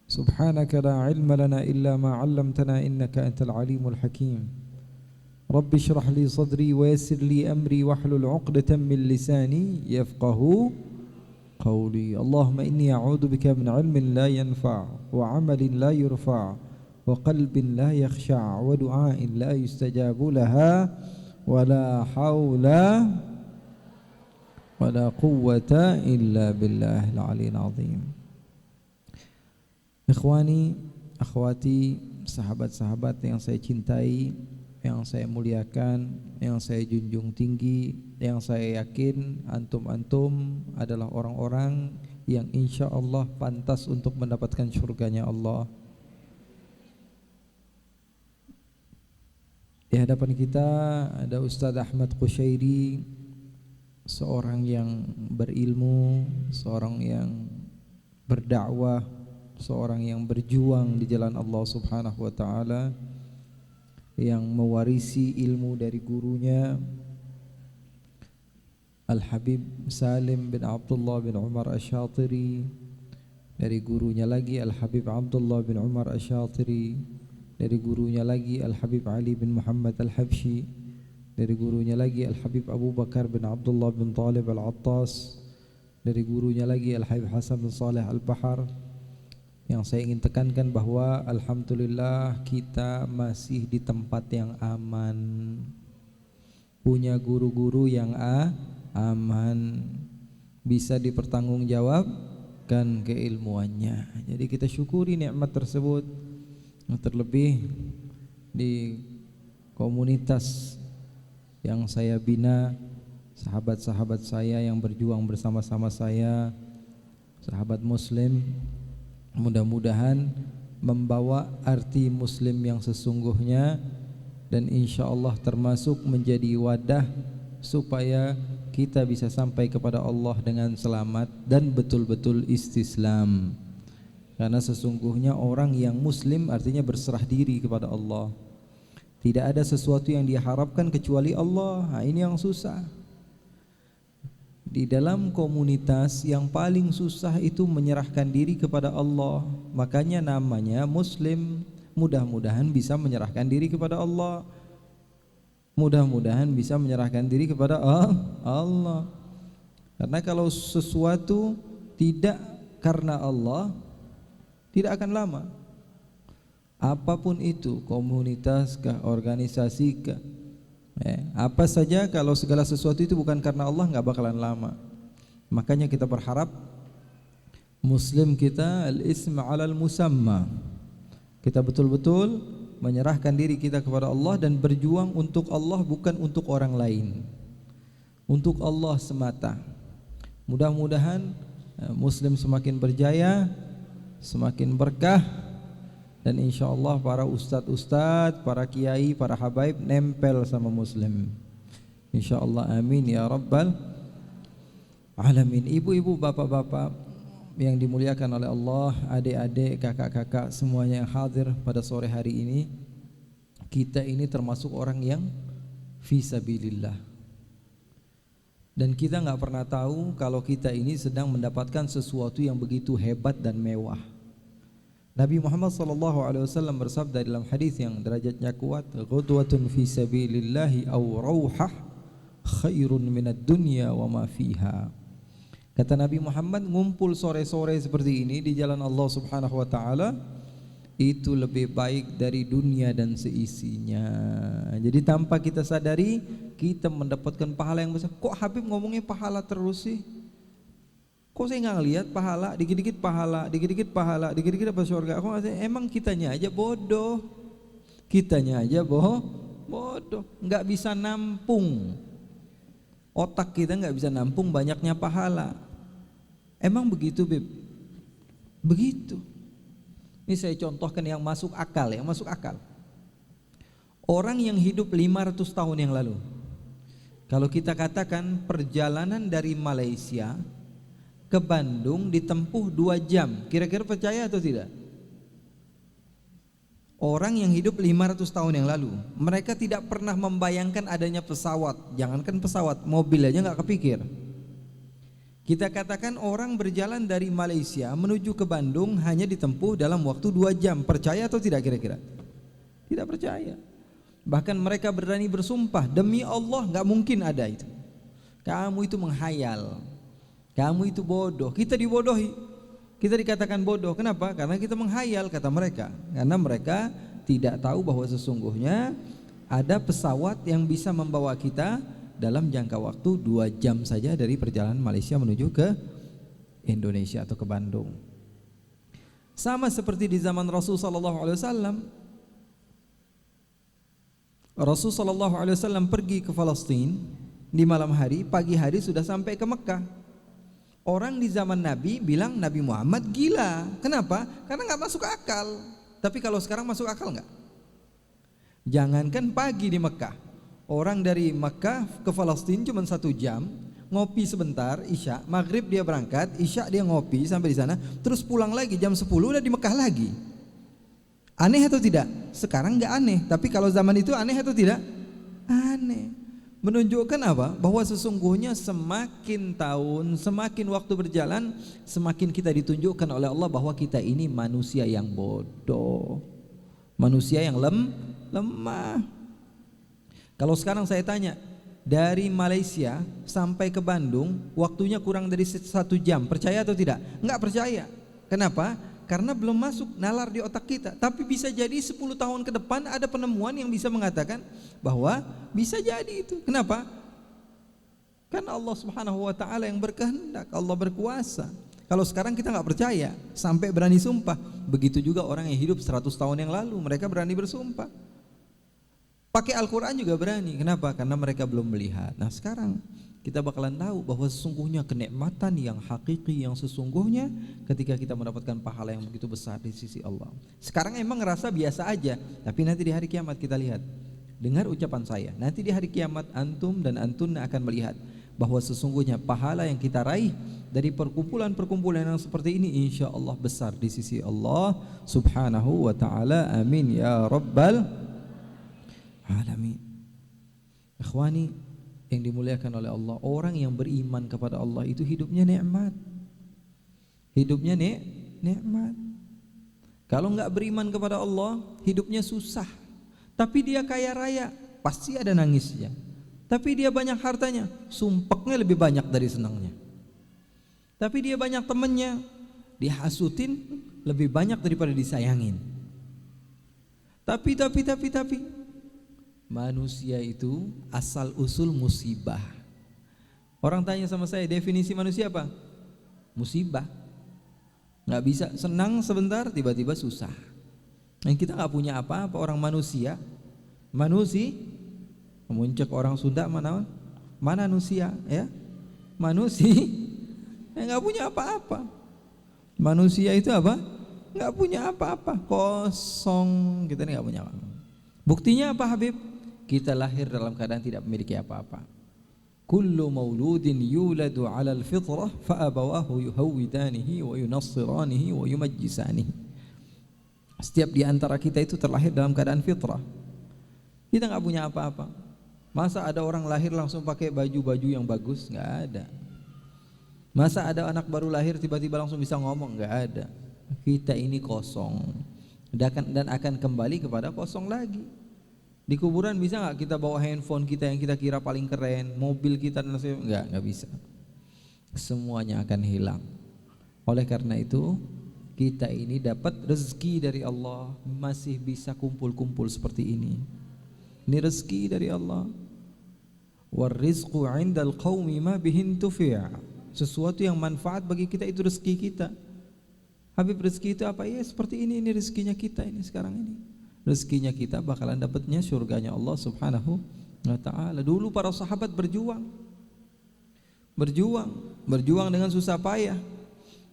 سبحانك لا علم لنا إلا ما علمتنا إنك أنت العليم الحكيم. رب اشرح لي صدري ويسر لي أمري واحلل عقدة من لساني يفقه قولي. اللهم إني أعوذ بك من علم لا ينفع وعمل لا يرفع وقلب لا يخشع ودعاء لا يستجاب لها ولا حول ولا قوة إلا بالله العلي العظيم. Ikhwani, akhwati, sahabat-sahabat yang saya cintai, yang saya muliakan, yang saya junjung tinggi, yang saya yakin antum-antum adalah orang-orang yang insya Allah pantas untuk mendapatkan surganya Allah. Di hadapan kita ada Ustadz Ahmad Qushairi seorang yang berilmu, seorang yang berdakwah, seorang yang berjuang di jalan Allah Subhanahu wa taala, yang mewarisi ilmu dari gurunya Al-Habib Salim bin Abdullah bin Umar Asy-Syatiri, dari gurunya lagi Al-Habib Abdullah bin Umar Asy-Syatiri, dari gurunya lagi Al-Habib Ali bin Muhammad Al-Habsyi, dari gurunya lagi Al-Habib Abu Bakar bin Abdullah bin Talib Al-Attas, dari gurunya lagi Al-Habib Hasan bin Saleh Al-Bahar. Yang saya ingin tekankan bahwa alhamdulillah kita masih di tempat yang aman, punya guru-guru yang aman, bisa dipertanggungjawabkan keilmuannya. Jadi kita syukuri nikmat tersebut. Terlebih di komunitas yang saya bina, sahabat-sahabat saya yang berjuang bersama-sama saya, sahabat muslim, mudah-mudahan membawa arti muslim yang sesungguhnya, dan insya Allah termasuk menjadi wadah supaya kita bisa sampai kepada Allah dengan selamat dan betul-betul istislam. Karena sesungguhnya orang yang muslim artinya berserah diri kepada Allah. Tidak ada sesuatu yang diharapkan kecuali Allah. Nah, ini yang susah. Di dalam komunitas yang paling susah itu menyerahkan diri kepada Allah. Makanya namanya muslim. Mudah-mudahan bisa menyerahkan diri kepada Allah. Mudah-mudahan bisa menyerahkan diri kepada Allah. Karena kalau sesuatu tidak karena Allah, tidak akan lama. Apapun itu, komunitas kah, organisasi kah, apa saja, kalau segala sesuatu itu bukan karena Allah nggak bakalan lama. Makanya kita berharap muslim kita al-ism 'alal musamma. Kita betul-betul menyerahkan diri kita kepada Allah dan berjuang untuk Allah, bukan untuk orang lain, untuk Allah semata. Mudah-mudahan muslim semakin berjaya, semakin berkah, dan insya Allah para ustadz-ustadz, para kiai, para habaib nempel sama muslim. Insya Allah, amin ya rabbal alamin. Ibu-ibu, bapak-bapak yang dimuliakan oleh Allah, adik-adik, kakak-kakak, semuanya yang hadir pada sore hari ini, kita ini termasuk orang yang fisabilillah. Dan kita nggak pernah tahu kalau kita ini sedang mendapatkan sesuatu yang begitu hebat dan mewah. Nabi Muhammad SAW bersabda dalam hadis yang derajatnya kuat, "Ghudwatun fi sabilillahi aw rauhah khairun minad dunya wa ma fiha." Kata Nabi Muhammad, ngumpul sore-sore seperti ini di jalan Allah Subhanahu wa taala itu lebih baik dari dunia dan seisinya. Jadi tanpa kita sadari kita mendapatkan pahala yang besar. Kok Habib ngomongnya pahala terus sih? Kok saya nggak ngelihat pahala, dikit-dikit pahala, dikit-dikit pahala, dikit-dikit apa surga? Aku nggak, emang kitanya aja bodoh, kitanya aja bodoh, nggak bisa nampung, otak kita nggak bisa nampung banyaknya pahala. Emang begitu, Beb? Begitu. Ini saya contohkan yang masuk akal, yang masuk akal. Orang yang hidup 500 tahun yang lalu, kalau kita katakan perjalanan dari Malaysia ke Bandung ditempuh 2 jam, kira-kira percaya atau tidak? Orang yang hidup 500 tahun yang lalu, mereka tidak pernah membayangkan adanya pesawat. Jangankan pesawat, mobil aja gak kepikir. Kita katakan orang berjalan dari Malaysia menuju ke Bandung hanya ditempuh dalam waktu 2 jam, percaya atau tidak kira-kira? Tidak percaya. Bahkan mereka berani bersumpah, demi Allah gak mungkin ada itu. Kamu itu menghayal, kamu itu bodoh. Kita dibodohi, kita dikatakan bodoh. Kenapa? Karena kita menghayal, kata mereka. Karena mereka tidak tahu bahwa sesungguhnya ada pesawat yang bisa membawa kita dalam jangka waktu 2 jam saja dari perjalanan Malaysia menuju ke Indonesia atau ke Bandung. Sama seperti di zaman Rasul sallallahu alaihi wasallam. Rasul sallallahu alaihi wasallam pergi ke Palestina di malam hari, pagi hari sudah sampai ke Mekah. Orang di zaman Nabi bilang Nabi Muhammad gila. Kenapa? Karena nggak masuk akal. Tapi kalau sekarang masuk akal nggak? Jangankan pagi di Mekah, orang dari Mekah ke Palestina cuma 1 jam, ngopi sebentar, Isya, maghrib dia berangkat, Isya dia ngopi sampai di sana, terus pulang lagi jam 10 udah di Mekah lagi. Aneh atau tidak? Sekarang nggak aneh, tapi kalau zaman itu aneh atau tidak? Aneh. Menunjukkan apa? Bahwa sesungguhnya semakin tahun, semakin waktu berjalan, semakin kita ditunjukkan oleh Allah bahwa kita ini manusia yang bodoh, manusia yang lemah. Kalau sekarang saya tanya, dari Malaysia sampai ke Bandung waktunya kurang dari 1 jam, percaya atau tidak? Enggak percaya. Kenapa? Karena belum masuk nalar di otak kita. Tapi bisa jadi 10 tahun ke depan ada penemuan yang bisa mengatakan bahwa bisa jadi itu. Kenapa? Karena Allah Subhanahu wa taala yang berkehendak, Allah berkuasa. Kalau sekarang kita nggak percaya sampai berani sumpah. Begitu juga orang yang hidup 100 tahun yang lalu, mereka berani bersumpah. Pakai Al-Quran juga berani. Kenapa? Karena mereka belum melihat. Nah sekarang kita bakalan tahu bahwa sesungguhnya kenikmatan yang hakiki, yang sesungguhnya ketika kita mendapatkan pahala yang begitu besar di sisi Allah. Sekarang emang ngerasa biasa aja, tapi nanti di hari kiamat kita lihat. Dengar ucapan saya, nanti di hari kiamat antum dan antuna akan melihat bahwa sesungguhnya pahala yang kita raih dari perkumpulan-perkumpulan yang seperti ini insya Allah besar di sisi Allah Subhanahu wa ta'ala. Amin ya Rabbal Alamin. Ikhwani yang dimuliakan oleh Allah, orang yang beriman kepada Allah itu hidupnya nikmat. Hidupnya nikmat. Kalau enggak beriman kepada Allah, hidupnya susah. Tapi dia kaya raya, pasti ada nangisnya. Tapi dia banyak hartanya, sumpeknya lebih banyak dari senangnya. Tapi dia banyak temannya, dihasutin lebih banyak daripada disayangin. Tapi manusia itu asal usul musibah. Orang tanya sama saya, definisi manusia apa? Musibah. Nggak bisa senang sebentar, tiba-tiba susah. Yang kita nggak punya apa-apa, orang manusia. Memuncak orang Sunda mana manusia ya? Nggak punya apa-apa. Manusia itu apa? Nggak punya apa-apa, kosong. Kita nggak punya apa-apa. Buktinya apa Habib? Kita lahir dalam keadaan tidak memiliki apa-apa. Kullu mauludin yuladu 'ala al-fitrah fa abawahu yuhawwidanihi wa yunassiranihi wa yumajjisanihi. Setiap di antara kita itu terlahir dalam keadaan fitrah. Kita enggak punya apa-apa. Masa ada orang lahir langsung pakai baju-baju yang bagus? Enggak ada. Masa ada anak baru lahir tiba-tiba langsung bisa ngomong? Enggak ada. Kita ini kosong dan akan kembali kepada kosong lagi. Di kuburan bisa nggak kita bawa handphone kita yang kita kira paling keren, mobil kita dan sebagainya? Nggak bisa. Semuanya akan hilang. Oleh karena itu kita ini dapat rezeki dari Allah, masih bisa kumpul-kumpul seperti ini. Ini rezeki dari Allah. Warizqu 'indal qaumi ma bihin tufi'. Sesuatu yang manfaat bagi kita itu rezeki kita. Habib, rezeki itu apa? Ya seperti ini rezekinya kita ini sekarang ini. Rezekinya kita bakalan dapatnya surganya Allah Subhanahu wa ta'ala. Dulu para sahabat berjuang dengan susah payah.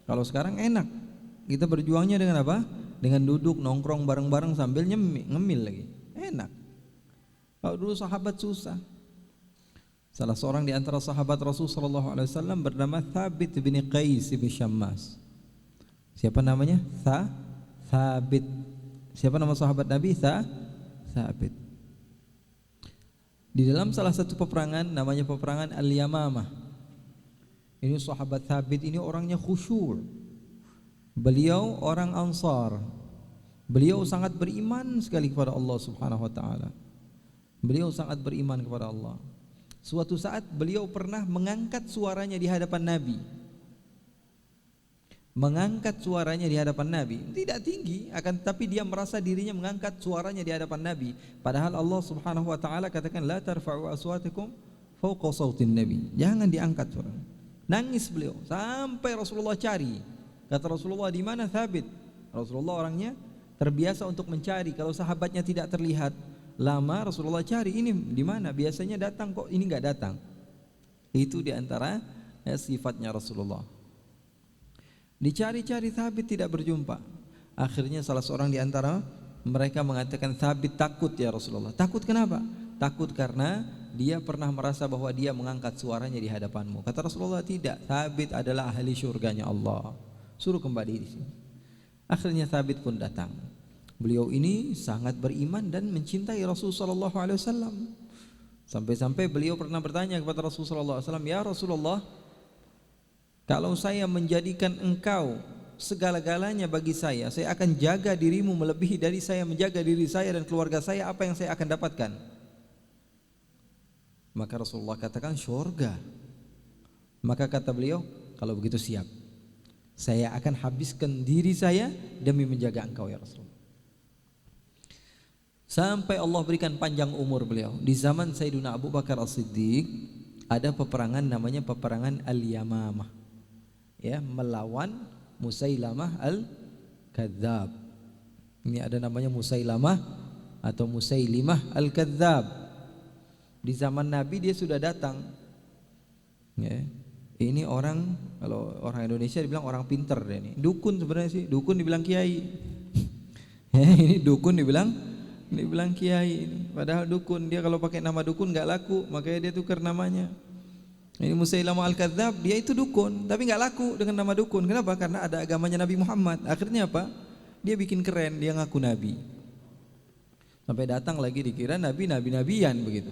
Kalau sekarang enak, kita berjuangnya dengan apa? Dengan duduk nongkrong bareng-bareng sambil ngemil lagi, enak. Kalau dulu sahabat susah. Salah seorang di antara sahabat Rasul sallallahu alaihi wasallam bernama Thabit bin Qais bin Syammas. Siapa namanya? Thabit. Siapa nama sahabat Nabi? Thabit. Di dalam salah satu peperangan namanya peperangan Al-Yamamah. Ini sahabat Thabit ini orangnya khusyur. Beliau orang Ansar. Beliau sangat beriman sekali kepada Allah Subhanahu wa taala. Beliau sangat beriman kepada Allah. Suatu saat beliau pernah mengangkat suaranya di hadapan Nabi. Mengangkat suaranya di hadapan Nabi, tidak tinggi, akan tapi dia merasa dirinya mengangkat suaranya di hadapan Nabi. Padahal Allah Subhanahu wa taala katakan la tarfa'u aswatakum fawqa sautin nabi. Jangan diangkat suara. Nangis beliau sampai Rasulullah cari. Kata Rasulullah, di mana Thabit? Rasulullah orangnya terbiasa untuk mencari. Kalau sahabatnya tidak terlihat lama, Rasulullah cari, ini di mana? Biasanya datang kok ini enggak datang. Itu di antara sifatnya Rasulullah. Dicari-cari Thabit tidak berjumpa. Akhirnya salah seorang di antara mereka mengatakan, Thabit takut ya Rasulullah. Takut kenapa? Takut karena dia pernah merasa bahwa dia mengangkat suaranya di hadapanmu. Kata Rasulullah, tidak, Thabit adalah ahli syurganya Allah, suruh kembali di sini. Akhirnya Thabit pun datang. Beliau ini sangat beriman dan mencintai Rasulullah SAW. Sampai-sampai beliau pernah bertanya kepada Rasulullah SAW, ya Rasulullah, kalau saya menjadikan engkau segala-galanya bagi saya akan jaga dirimu melebihi dari saya menjaga diri saya dan keluarga saya, apa yang saya akan dapatkan? Maka Rasulullah katakan syurga. Maka kata beliau, kalau begitu siap, saya akan habiskan diri saya demi menjaga engkau ya Rasulullah. Sampai Allah berikan panjang umur beliau. Di zaman Sayyidina Abu Bakar As-Siddiq ada peperangan namanya peperangan Al-Yamamah, ya, melawan Musailamah Al-Kadzab. Ini ada namanya Musailamah atau Musailimah Al-Kadzab. Di zaman Nabi dia sudah datang, ya. Ini orang, kalau orang Indonesia dibilang orang pinter deh ini. Dukun sebenarnya sih, dukun dibilang kiai. Ini dukun dibilang kiai ini. Padahal dukun, dia kalau pakai nama dukun nggak laku, makanya dia tukar namanya. Ini Musailamah Al-Kadzab, dia itu dukun, tapi nggak laku dengan nama dukun. Kenapa? Karena ada agamanya Nabi Muhammad. Akhirnya apa? Dia bikin keren, dia ngaku nabi. Sampai datang lagi dikira nabian begitu.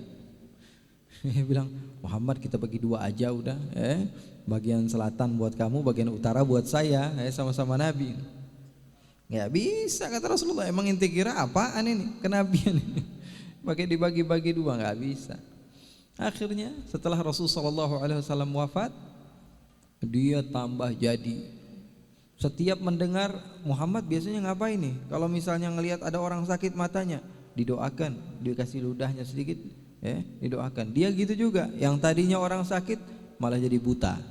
Dia bilang, Muhammad kita bagi dua aja udah, bagian selatan buat kamu, bagian utara buat saya, sama-sama nabi. Nggak bisa kata Rasulullah, emang ente kira apaan ini kenabian ini? Pakai dibagi-bagi dua, nggak bisa. Akhirnya setelah Rasulullah SAW wafat, dia tambah jadi. Setiap mendengar Muhammad biasanya ngapain nih? Kalau misalnya ngelihat ada orang sakit matanya, didoakan, dikasih ludahnya sedikit, didoakan. Dia gitu juga, yang tadinya orang sakit malah jadi buta.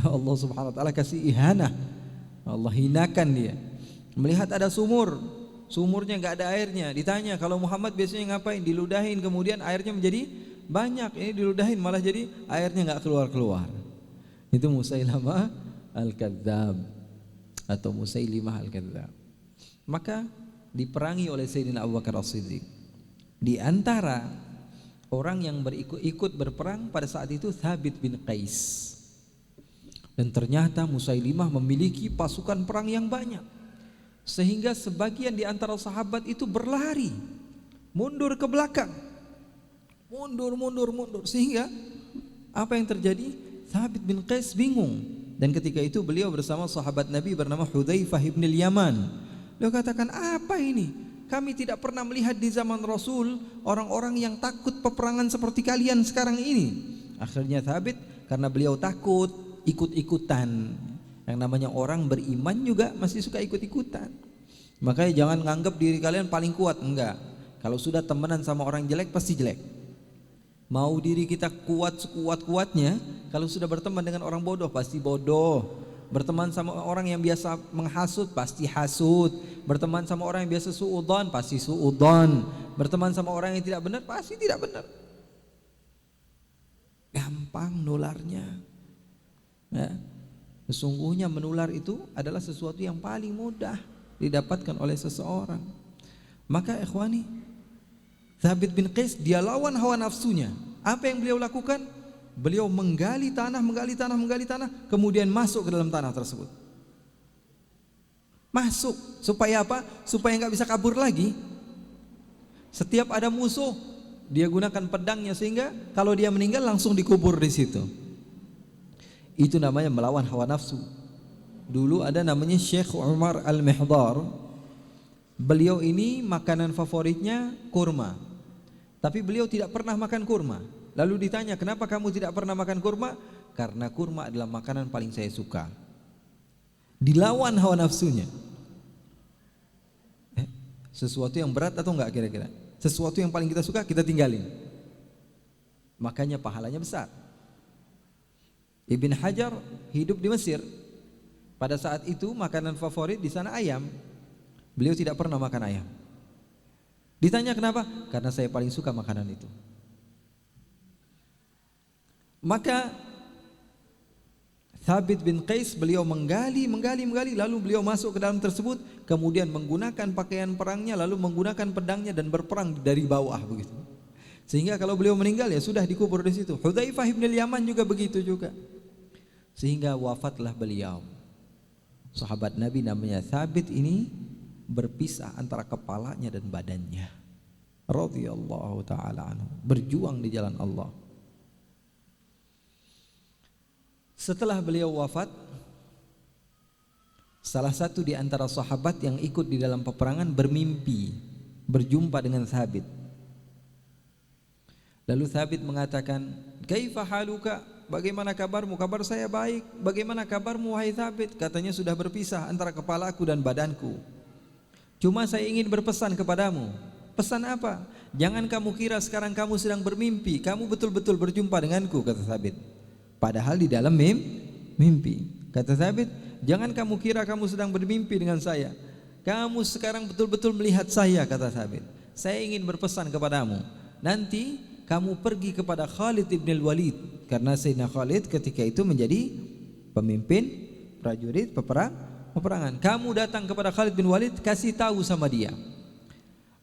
Allah Subhanahu Wa Taala kasih ihanah, Allah hinakan dia. Melihat ada sumurnya nggak ada airnya, ditanya kalau Muhammad biasanya ngapain? Diludahin, kemudian airnya menjadi banyak. Ini diludahin malah jadi airnya nggak keluar. Itu Musailamah Al-Kadzab atau Musailimah Al-Kadzab. Maka diperangi oleh Sayyidina Abu Bakar As-Siddiq. Di antara orang yang ikut berperang pada saat itu Thabit bin Qais. Dan ternyata Musailimah memiliki pasukan perang yang banyak, sehingga sebagian di antara sahabat itu berlari mundur ke belakang, mundur, sehingga apa yang terjadi? Thabit bin Qais bingung, dan ketika itu beliau bersama sahabat Nabi bernama Hudzaifah bin Yaman. Beliau katakan, apa ini? Kami tidak pernah melihat di zaman Rasul orang-orang yang takut peperangan seperti kalian sekarang ini. Akhirnya Thabit, karena beliau takut, ikut-ikutan. Yang namanya orang beriman juga masih suka ikut-ikutan. Makanya jangan nganggap diri kalian paling kuat, enggak. Kalau sudah temenan sama orang jelek pasti jelek. Mau diri kita kuat sekuat-kuatnya, kalau sudah berteman dengan orang bodoh pasti bodoh. Berteman sama orang yang biasa menghasut pasti hasut. Berteman sama orang yang biasa suudzon pasti suudzon. Berteman sama orang yang tidak benar pasti tidak benar. Gampang nularnya, ya. Sesungguhnya menular itu adalah sesuatu yang paling mudah didapatkan oleh seseorang. Maka ikhwani, Thabit bin Qais dia lawan hawa nafsunya. Apa yang beliau lakukan? Beliau menggali tanah, kemudian masuk ke dalam tanah tersebut. Masuk supaya apa? Supaya nggak bisa kabur lagi. Setiap ada musuh, dia gunakan pedangnya sehingga kalau dia meninggal langsung dikubur di situ. Itu namanya melawan hawa nafsu. Dulu ada namanya Syekh Umar Al-Mihdar. Beliau ini makanan favoritnya kurma, tapi beliau tidak pernah makan kurma. Lalu ditanya, kenapa kamu tidak pernah makan kurma? Karena kurma adalah makanan paling saya suka. Dilawan hawa nafsunya. Sesuatu yang berat atau enggak kira-kira? Sesuatu yang paling kita suka kita tinggalin, makanya pahalanya besar. Ibn Hajar hidup di Mesir. Pada saat itu makanan favorit di sana ayam. Beliau tidak pernah makan ayam. Ditanya kenapa? Karena saya paling suka makanan itu. Maka Thabit bin Qais beliau menggali, lalu beliau masuk ke dalam tersebut, kemudian menggunakan pakaian perangnya, lalu menggunakan pedangnya dan berperang dari bawah begitu. Sehingga kalau beliau meninggal ya sudah dikubur di situ. Hudzaifah bin Yaman juga begitu juga. Sehingga wafatlah beliau. Sahabat Nabi namanya Thabit ini berpisah antara kepalanya dan badannya. Radhiyallahu taala anhu, berjuang di jalan Allah. Setelah beliau wafat, salah satu di antara sahabat yang ikut di dalam peperangan bermimpi berjumpa dengan Thabit. Lalu Thabit mengatakan, "Kaifa haluka? Bagaimana kabarmu?" "Kabar saya baik." "Bagaimana kabarmu wahai Thabit?" Katanya, "Sudah berpisah antara kepalaku dan badanku. Cuma saya ingin berpesan kepadamu." "Pesan apa?" "Jangan kamu kira sekarang kamu sedang bermimpi, kamu betul-betul berjumpa denganku," kata Thabit. Padahal di dalam mimpi. Kata Thabit, "Jangan kamu kira kamu sedang bermimpi dengan saya. Kamu sekarang betul-betul melihat saya," kata Thabit. "Saya ingin berpesan kepadamu. Nanti kamu pergi kepada Khalid bin Walid, karena Sayyidina Khalid ketika itu menjadi pemimpin prajurit peperangan. Kamu datang kepada Khalid bin Walid, kasih tahu sama dia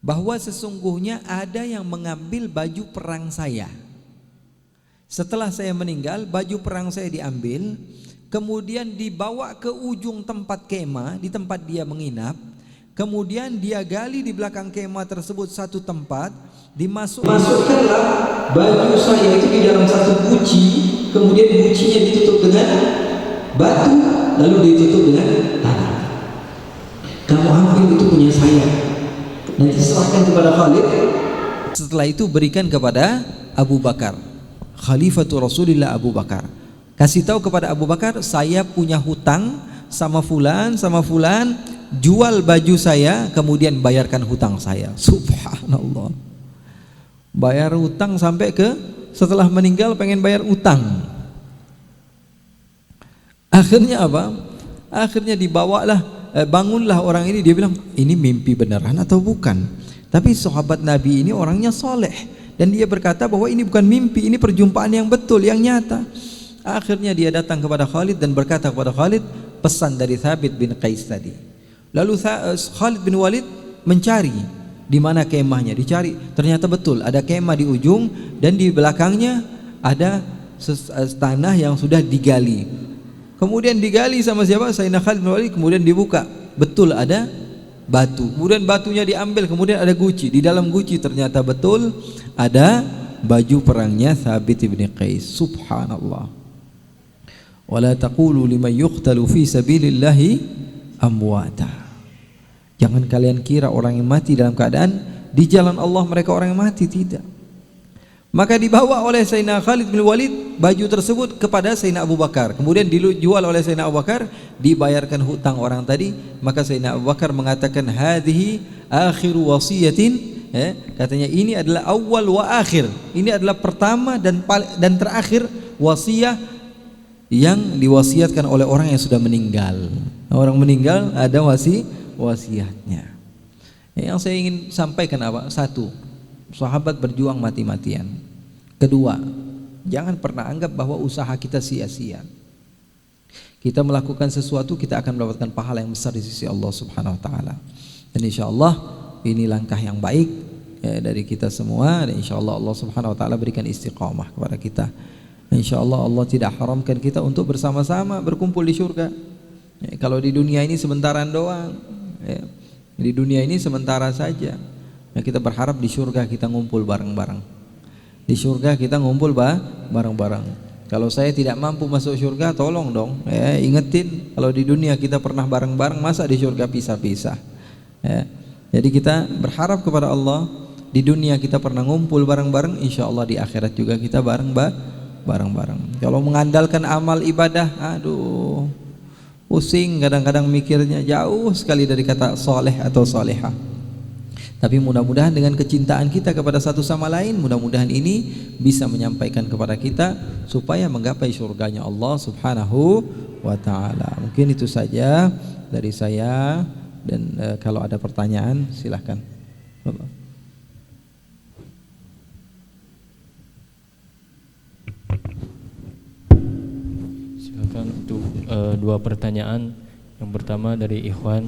bahwa sesungguhnya ada yang mengambil baju perang saya. Setelah saya meninggal, baju perang saya diambil, kemudian dibawa ke ujung tempat kemah, di tempat dia menginap. Kemudian dia gali di belakang kemah tersebut satu tempat, masukkanlah baju saya itu di dalam satu guci, kemudian gucinya ditutup dengan batu, lalu ditutup dengan tanah. Kamu ambil itu punya saya, nanti serahkan kepada Khalid. Setelah itu berikan kepada Abu Bakar, Khalifatul Rasulillah Abu Bakar. Kasih tahu kepada Abu Bakar, saya punya hutang sama fulan, jual baju saya, kemudian bayarkan hutang saya." Subhanallah. Bayar hutang sampai ke setelah meninggal pengen bayar utang. Akhirnya apa? Akhirnya dibawalah, bangunlah orang ini. Dia bilang, "Ini mimpi beneran atau bukan?" Tapi sahabat Nabi ini orangnya soleh, dan dia berkata bahwa ini bukan mimpi, ini perjumpaan yang betul, yang nyata. Akhirnya dia datang kepada Khalid dan berkata kepada Khalid pesan dari Thabit bin Qais tadi. Lalu Khalid bin Walid mencari di mana kemahnya, dicari, ternyata betul ada kemah di ujung dan di belakangnya ada tanah yang sudah digali. Kemudian digali sama siapa? Sayyidina Khalid bin Walid. Kemudian dibuka, betul ada batu. Kemudian batunya diambil, kemudian ada guci. Di dalam guci ternyata betul ada baju perangnya Thabit bin Qais. Subhanallah. Wala taqulu liman yuqtalu fi sabilillahi amwata. Jangan kalian kira orang yang mati dalam keadaan di jalan Allah mereka orang yang mati, tidak. Maka dibawa oleh Sayyidina Khalid bin Walid baju tersebut kepada Sayyidina Abu Bakar. Kemudian dijual oleh Sayyidina Abu Bakar, dibayarkan hutang orang tadi. Maka Sayyidina Abu Bakar mengatakan, "Hadhihi akhiru wasiyatin." Katanya ini adalah awal wa akhir. Ini adalah pertama dan terakhir wasiat yang diwasiatkan oleh orang yang sudah meninggal. Orang meninggal ada wasiatnya. Yang saya ingin sampaikan apa? Satu, sahabat berjuang mati-matian. Kedua, jangan pernah anggap bahwa usaha kita sia-sia. Kita melakukan sesuatu, kita akan mendapatkan pahala yang besar di sisi Allah Subhanahu wa taala. Dan insyaallah ini langkah yang baik dari kita semua, dan insyaallah Allah Subhanahu wa taala berikan istiqamah kepada kita. Insyaallah Allah tidak haramkan kita untuk bersama-sama berkumpul di surga. Kalau di dunia ini sementaran doang, di dunia ini sementara saja. Kita berharap di surga kita ngumpul bareng-bareng. Di surga kita ngumpul bareng-bareng. Kalau saya tidak mampu masuk surga, tolong dong, ingetin. Kalau di dunia kita pernah bareng-bareng, masa di surga pisah-pisah? Jadi kita berharap kepada Allah, di dunia kita pernah ngumpul bareng-bareng, insya Allah di akhirat juga kita bareng-bareng. Kalau mengandalkan amal ibadah, aduh, pusing kadang-kadang mikirnya, jauh sekali dari kata soleh atau solehah. Tapi mudah-mudahan dengan kecintaan kita kepada satu sama lain, mudah-mudahan ini bisa menyampaikan kepada kita supaya menggapai surganya Allah Subhanahu wa ta'ala. Mungkin itu saja dari saya, dan kalau ada pertanyaan silahkan. Silakan untuk dua pertanyaan. Yang pertama dari Ikhwan,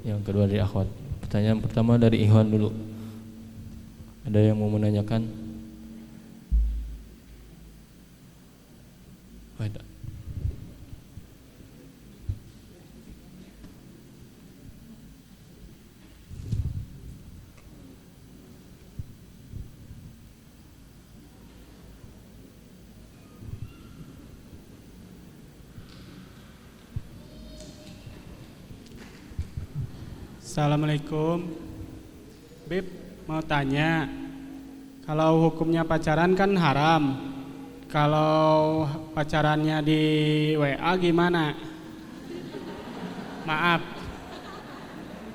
yang kedua dari Akhwat. Pertanyaan pertama dari Ikhwan dulu. Ada yang mau menanyakan? Oh, ada. Assalamualaikum. Bib, mau tanya, kalau hukumnya pacaran kan haram, kalau pacarannya di WA gimana? Maaf.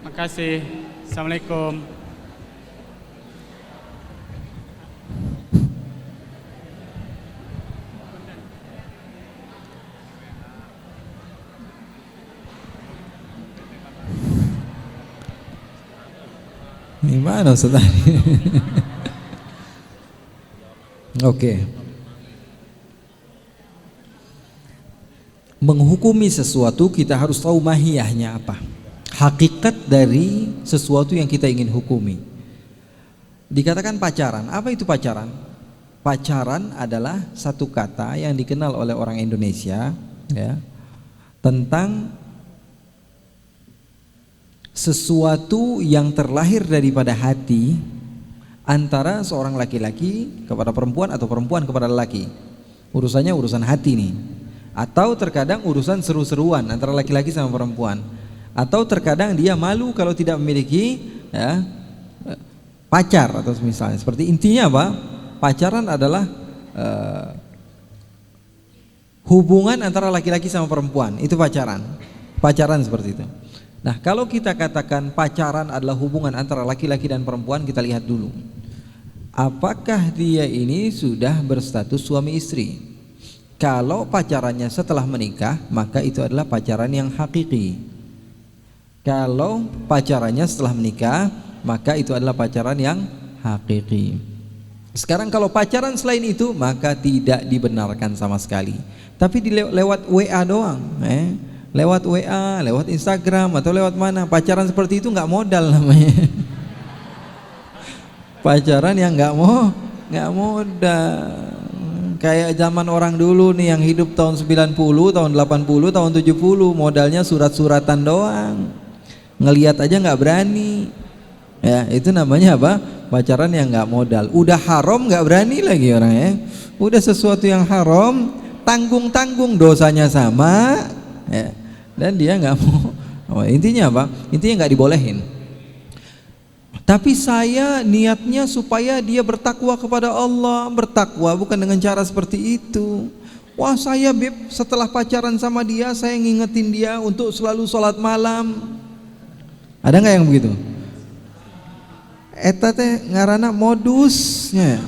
Makasih. Assalamualaikum. Gimana Ustaz? Oke. Menghukumi sesuatu kita harus tahu mahiyahnya apa. Hakikat dari sesuatu yang kita ingin hukumi. Dikatakan pacaran. Apa itu pacaran? Pacaran adalah satu kata yang dikenal oleh orang Indonesia ya, tentang sesuatu yang terlahir daripada hati antara seorang laki-laki kepada perempuan atau perempuan kepada lelaki. Urusannya urusan hati nih. Atau terkadang urusan seru-seruan antara laki-laki sama perempuan. Atau terkadang dia malu kalau tidak memiliki ya, pacar atau misalnya seperti. Intinya apa? Pacaran adalah hubungan antara laki-laki sama perempuan. Itu pacaran. Pacaran seperti itu. Nah, kalau kita katakan pacaran adalah hubungan antara laki-laki dan perempuan, kita lihat dulu. Apakah dia ini sudah berstatus suami istri? Kalau pacarannya setelah menikah, maka itu adalah pacaran yang hakiki. Kalau pacarannya setelah menikah, maka itu adalah pacaran yang hakiki. Sekarang kalau pacaran selain itu, maka tidak dibenarkan sama sekali. Tapi lewat WA doang, lewat WA, lewat Instagram atau lewat mana, pacaran seperti itu nggak modal namanya. Pacaran yang nggak modal. Kayak zaman orang dulu nih yang hidup tahun 90, tahun 80, tahun 70, modalnya surat-suratan doang. Ngelihat aja nggak berani. Ya, itu namanya apa? Pacaran yang nggak modal. Udah haram nggak berani lagi orang ya. Udah sesuatu yang haram, tanggung-tanggung dosanya sama. Ya. Dan dia nggak mau. Intinya apa? Intinya nggak dibolehin. Tapi saya niatnya supaya dia bertakwa kepada Allah. Bertakwa bukan dengan cara seperti itu. Wah, saya Beb setelah pacaran sama dia, saya ngingetin dia untuk selalu sholat malam. Ada nggak yang begitu? Eta teh ngaranna modusnya.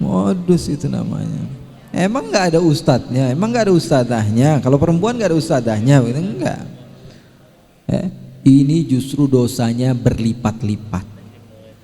Modus itu namanya. Emang nggak ada ustadznya, emang nggak ada ustadzahnya. Kalau perempuan nggak ada ustadzahnya, gitu enggak. Ini justru dosanya berlipat-lipat.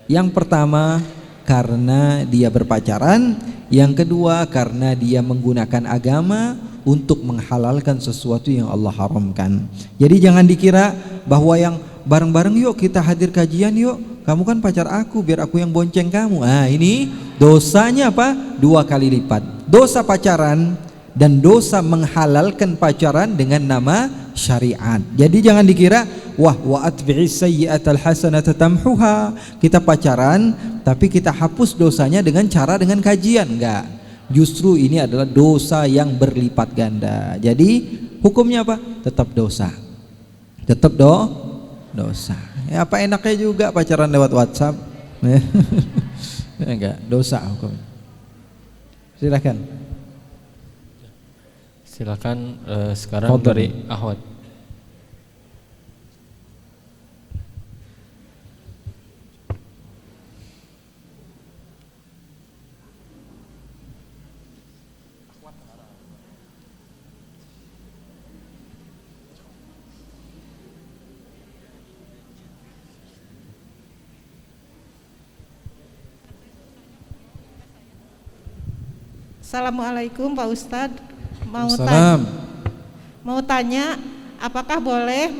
Yang pertama karena dia berpacaran, yang kedua karena dia menggunakan agama untuk menghalalkan sesuatu yang Allah haramkan. Jadi jangan dikira bahwa yang bareng-bareng yuk kita hadir kajian yuk, kamu kan pacar aku, biar aku yang bonceng kamu. Ah, ini dosanya apa? 2 kali lipat. Dosa pacaran dan dosa menghalalkan pacaran dengan nama syariat. Jadi jangan dikira wah wa atbi'is sayyi'atal hasanata tamhuha. Kita pacaran tapi kita hapus dosanya dengan kajian. Enggak. Justru ini adalah dosa yang berlipat ganda. Jadi hukumnya apa? Tetap dosa. Tetap dosa. Ya, apa enaknya juga pacaran lewat WhatsApp. Enggak, dosa hukumnya. Silakan. Silakan sekarang dari Ahwat. Assalamualaikum Pak Ustadz. Mau tanya, apakah boleh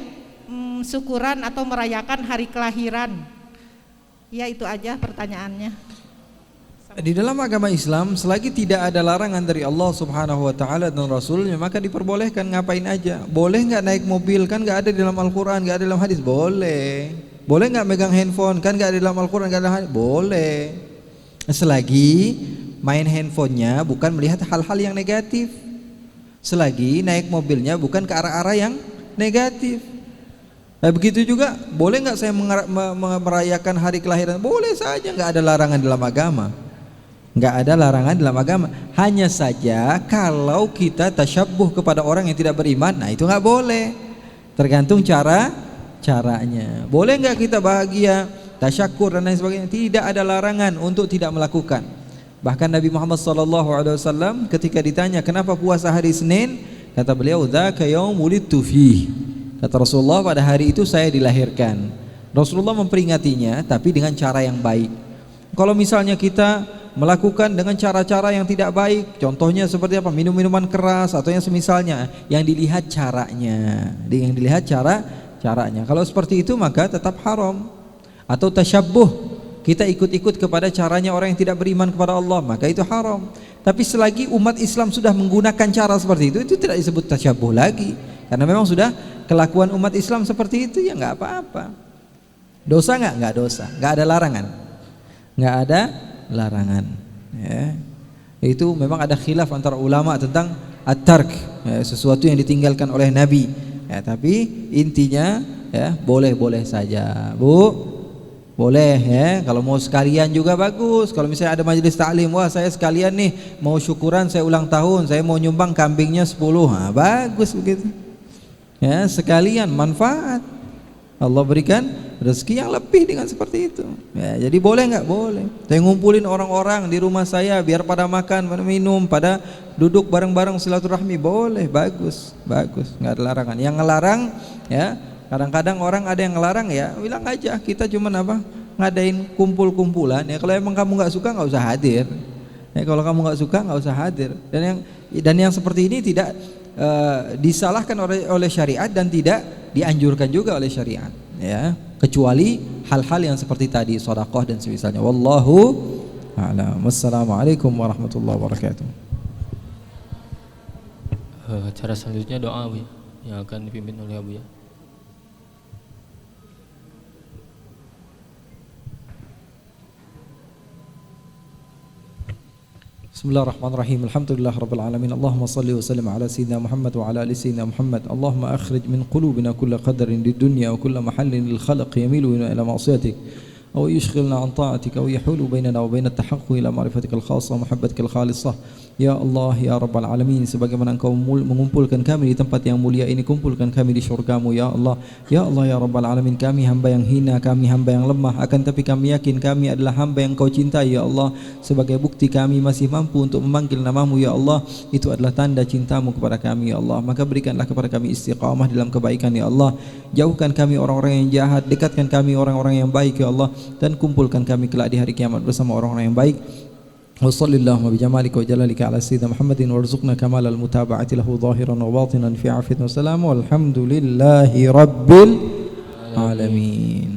syukuran atau merayakan hari kelahiran Ya itu aja pertanyaannya. Di dalam agama Islam selagi tidak ada larangan dari Allah Subhanahu wa taala dan Rasulnya maka diperbolehkan ngapain aja. Boleh nggak naik mobil? Kan nggak ada di dalam Al-Quran, nggak ada dalam hadis. Boleh. Boleh nggak megang handphone? Kan nggak ada di dalam Al-Quran, nggak ada dalam hadis. Boleh. Selagi main handphonenya bukan melihat hal-hal yang negatif. Selagi naik mobilnya bukan ke arah-arah yang negatif. Begitu juga boleh nggak saya merayakan hari kelahiran? Boleh saja, nggak ada larangan dalam agama. Nggak ada larangan dalam agama. Hanya saja kalau kita tasyabbuh kepada orang yang tidak beriman, nah itu nggak boleh. Tergantung caranya. Boleh nggak kita bahagia, tasyakur dan lain sebagainya? Tidak ada larangan untuk tidak melakukan. Bahkan Nabi Muhammad SAW ketika ditanya kenapa puasa hari Senin, kata beliau, dzaka yaum wulidtu fih. Kata Rasulullah, pada hari itu saya dilahirkan. Rasulullah memperingatinya tapi dengan cara yang baik. Kalau misalnya kita melakukan dengan cara-cara yang tidak baik, contohnya seperti apa? Minum minuman keras atau yang semisalnya, yang dilihat caranya. Yang dilihat caranya. Kalau seperti itu maka tetap haram. Atau tasyabbuh, kita ikut-ikut kepada caranya orang yang tidak beriman kepada Allah, maka itu haram. Tapi selagi umat Islam sudah menggunakan cara seperti itu tidak disebut tasyabbuh lagi. Karena memang sudah kelakuan umat Islam seperti itu, ya nggak apa-apa. Dosa nggak? Nggak dosa. Nggak ada larangan. Nggak ada larangan. Ya. Itu memang ada khilaf antara ulama tentang at-tark, ya, sesuatu yang ditinggalkan oleh Nabi. Ya, tapi intinya ya boleh-boleh saja, Bu. Boleh ya. Kalau mau sekalian juga bagus. Kalau misalnya ada majelis taklim, wah saya sekalian nih mau syukuran, saya ulang tahun, saya mau nyumbang kambingnya 10. Nah, bagus begitu. Ya, sekalian manfaat. Allah berikan rezeki yang lebih dengan seperti itu. Ya, jadi boleh nggak? Boleh. Saya ngumpulin orang-orang di rumah saya biar pada makan, pada minum, pada duduk bareng-bareng silaturahmi, boleh, bagus, nggak ada larangan. Yang ngelarang, ya kadang-kadang orang ada yang ngelarang, ya bilang aja kita cuman apa? Ngadain kumpul-kumpulan. Ya kalau emang kamu nggak suka nggak usah hadir. Ya kalau kamu nggak suka nggak usah hadir. Dan yang seperti ini tidak disalahkan oleh syariat dan tidak dianjurkan juga oleh syariat, ya, kecuali hal-hal yang seperti tadi, sedekah dan semisalnya. Wallahu a'lam. Wassalamualaikum warahmatullahi wabarakatuh. Cara selanjutnya doa, Bu, yang akan dipimpin oleh Abu ya. Bismillahirrahmanirrahim. Alhamdulillahirabbil alamin. Allahumma shalli wa sallim ala sayyidina Muhammad wa ala ali sayyidina Muhammad. Allahumma akhrij min qulubina kulla qadarin lid dunya wa kulla mahallin lil khalq yamilu ila ma'siyatik aw yushghilna an ta'atik aw yahulu bainana wa bain at-tahaqquq ila ma'rifatikal khassah wa muhabbatikal khalisah. Ya Allah, ya Rabbal Alamin, sebagaimana Engkau mengumpulkan kami di tempat yang mulia ini, kumpulkan kami di syurga-Mu, ya Allah. Ya Allah, ya Rabbal Alamin, kami hamba yang hina, kami hamba yang lemah, akan tapi kami yakin kami adalah hamba yang Kau cintai, ya Allah. Sebagai bukti kami masih mampu untuk memanggil nama-Mu, ya Allah, itu adalah tanda cinta-Mu kepada kami, ya Allah. Maka berikanlah kepada kami istiqamah dalam kebaikan, ya Allah. Jauhkan kami orang-orang yang jahat, dekatkan kami orang-orang yang baik, ya Allah, dan kumpulkan kami kelak di hari kiamat bersama orang-orang yang baik. Wa sallallahu bi jamalika wa jalalika ala sayyidina Muhammadin warzuqna kamalal mutaba'ati lahu zahiran wa batinan fi afiyatin wa salam walhamdulillahi rabbil alamin.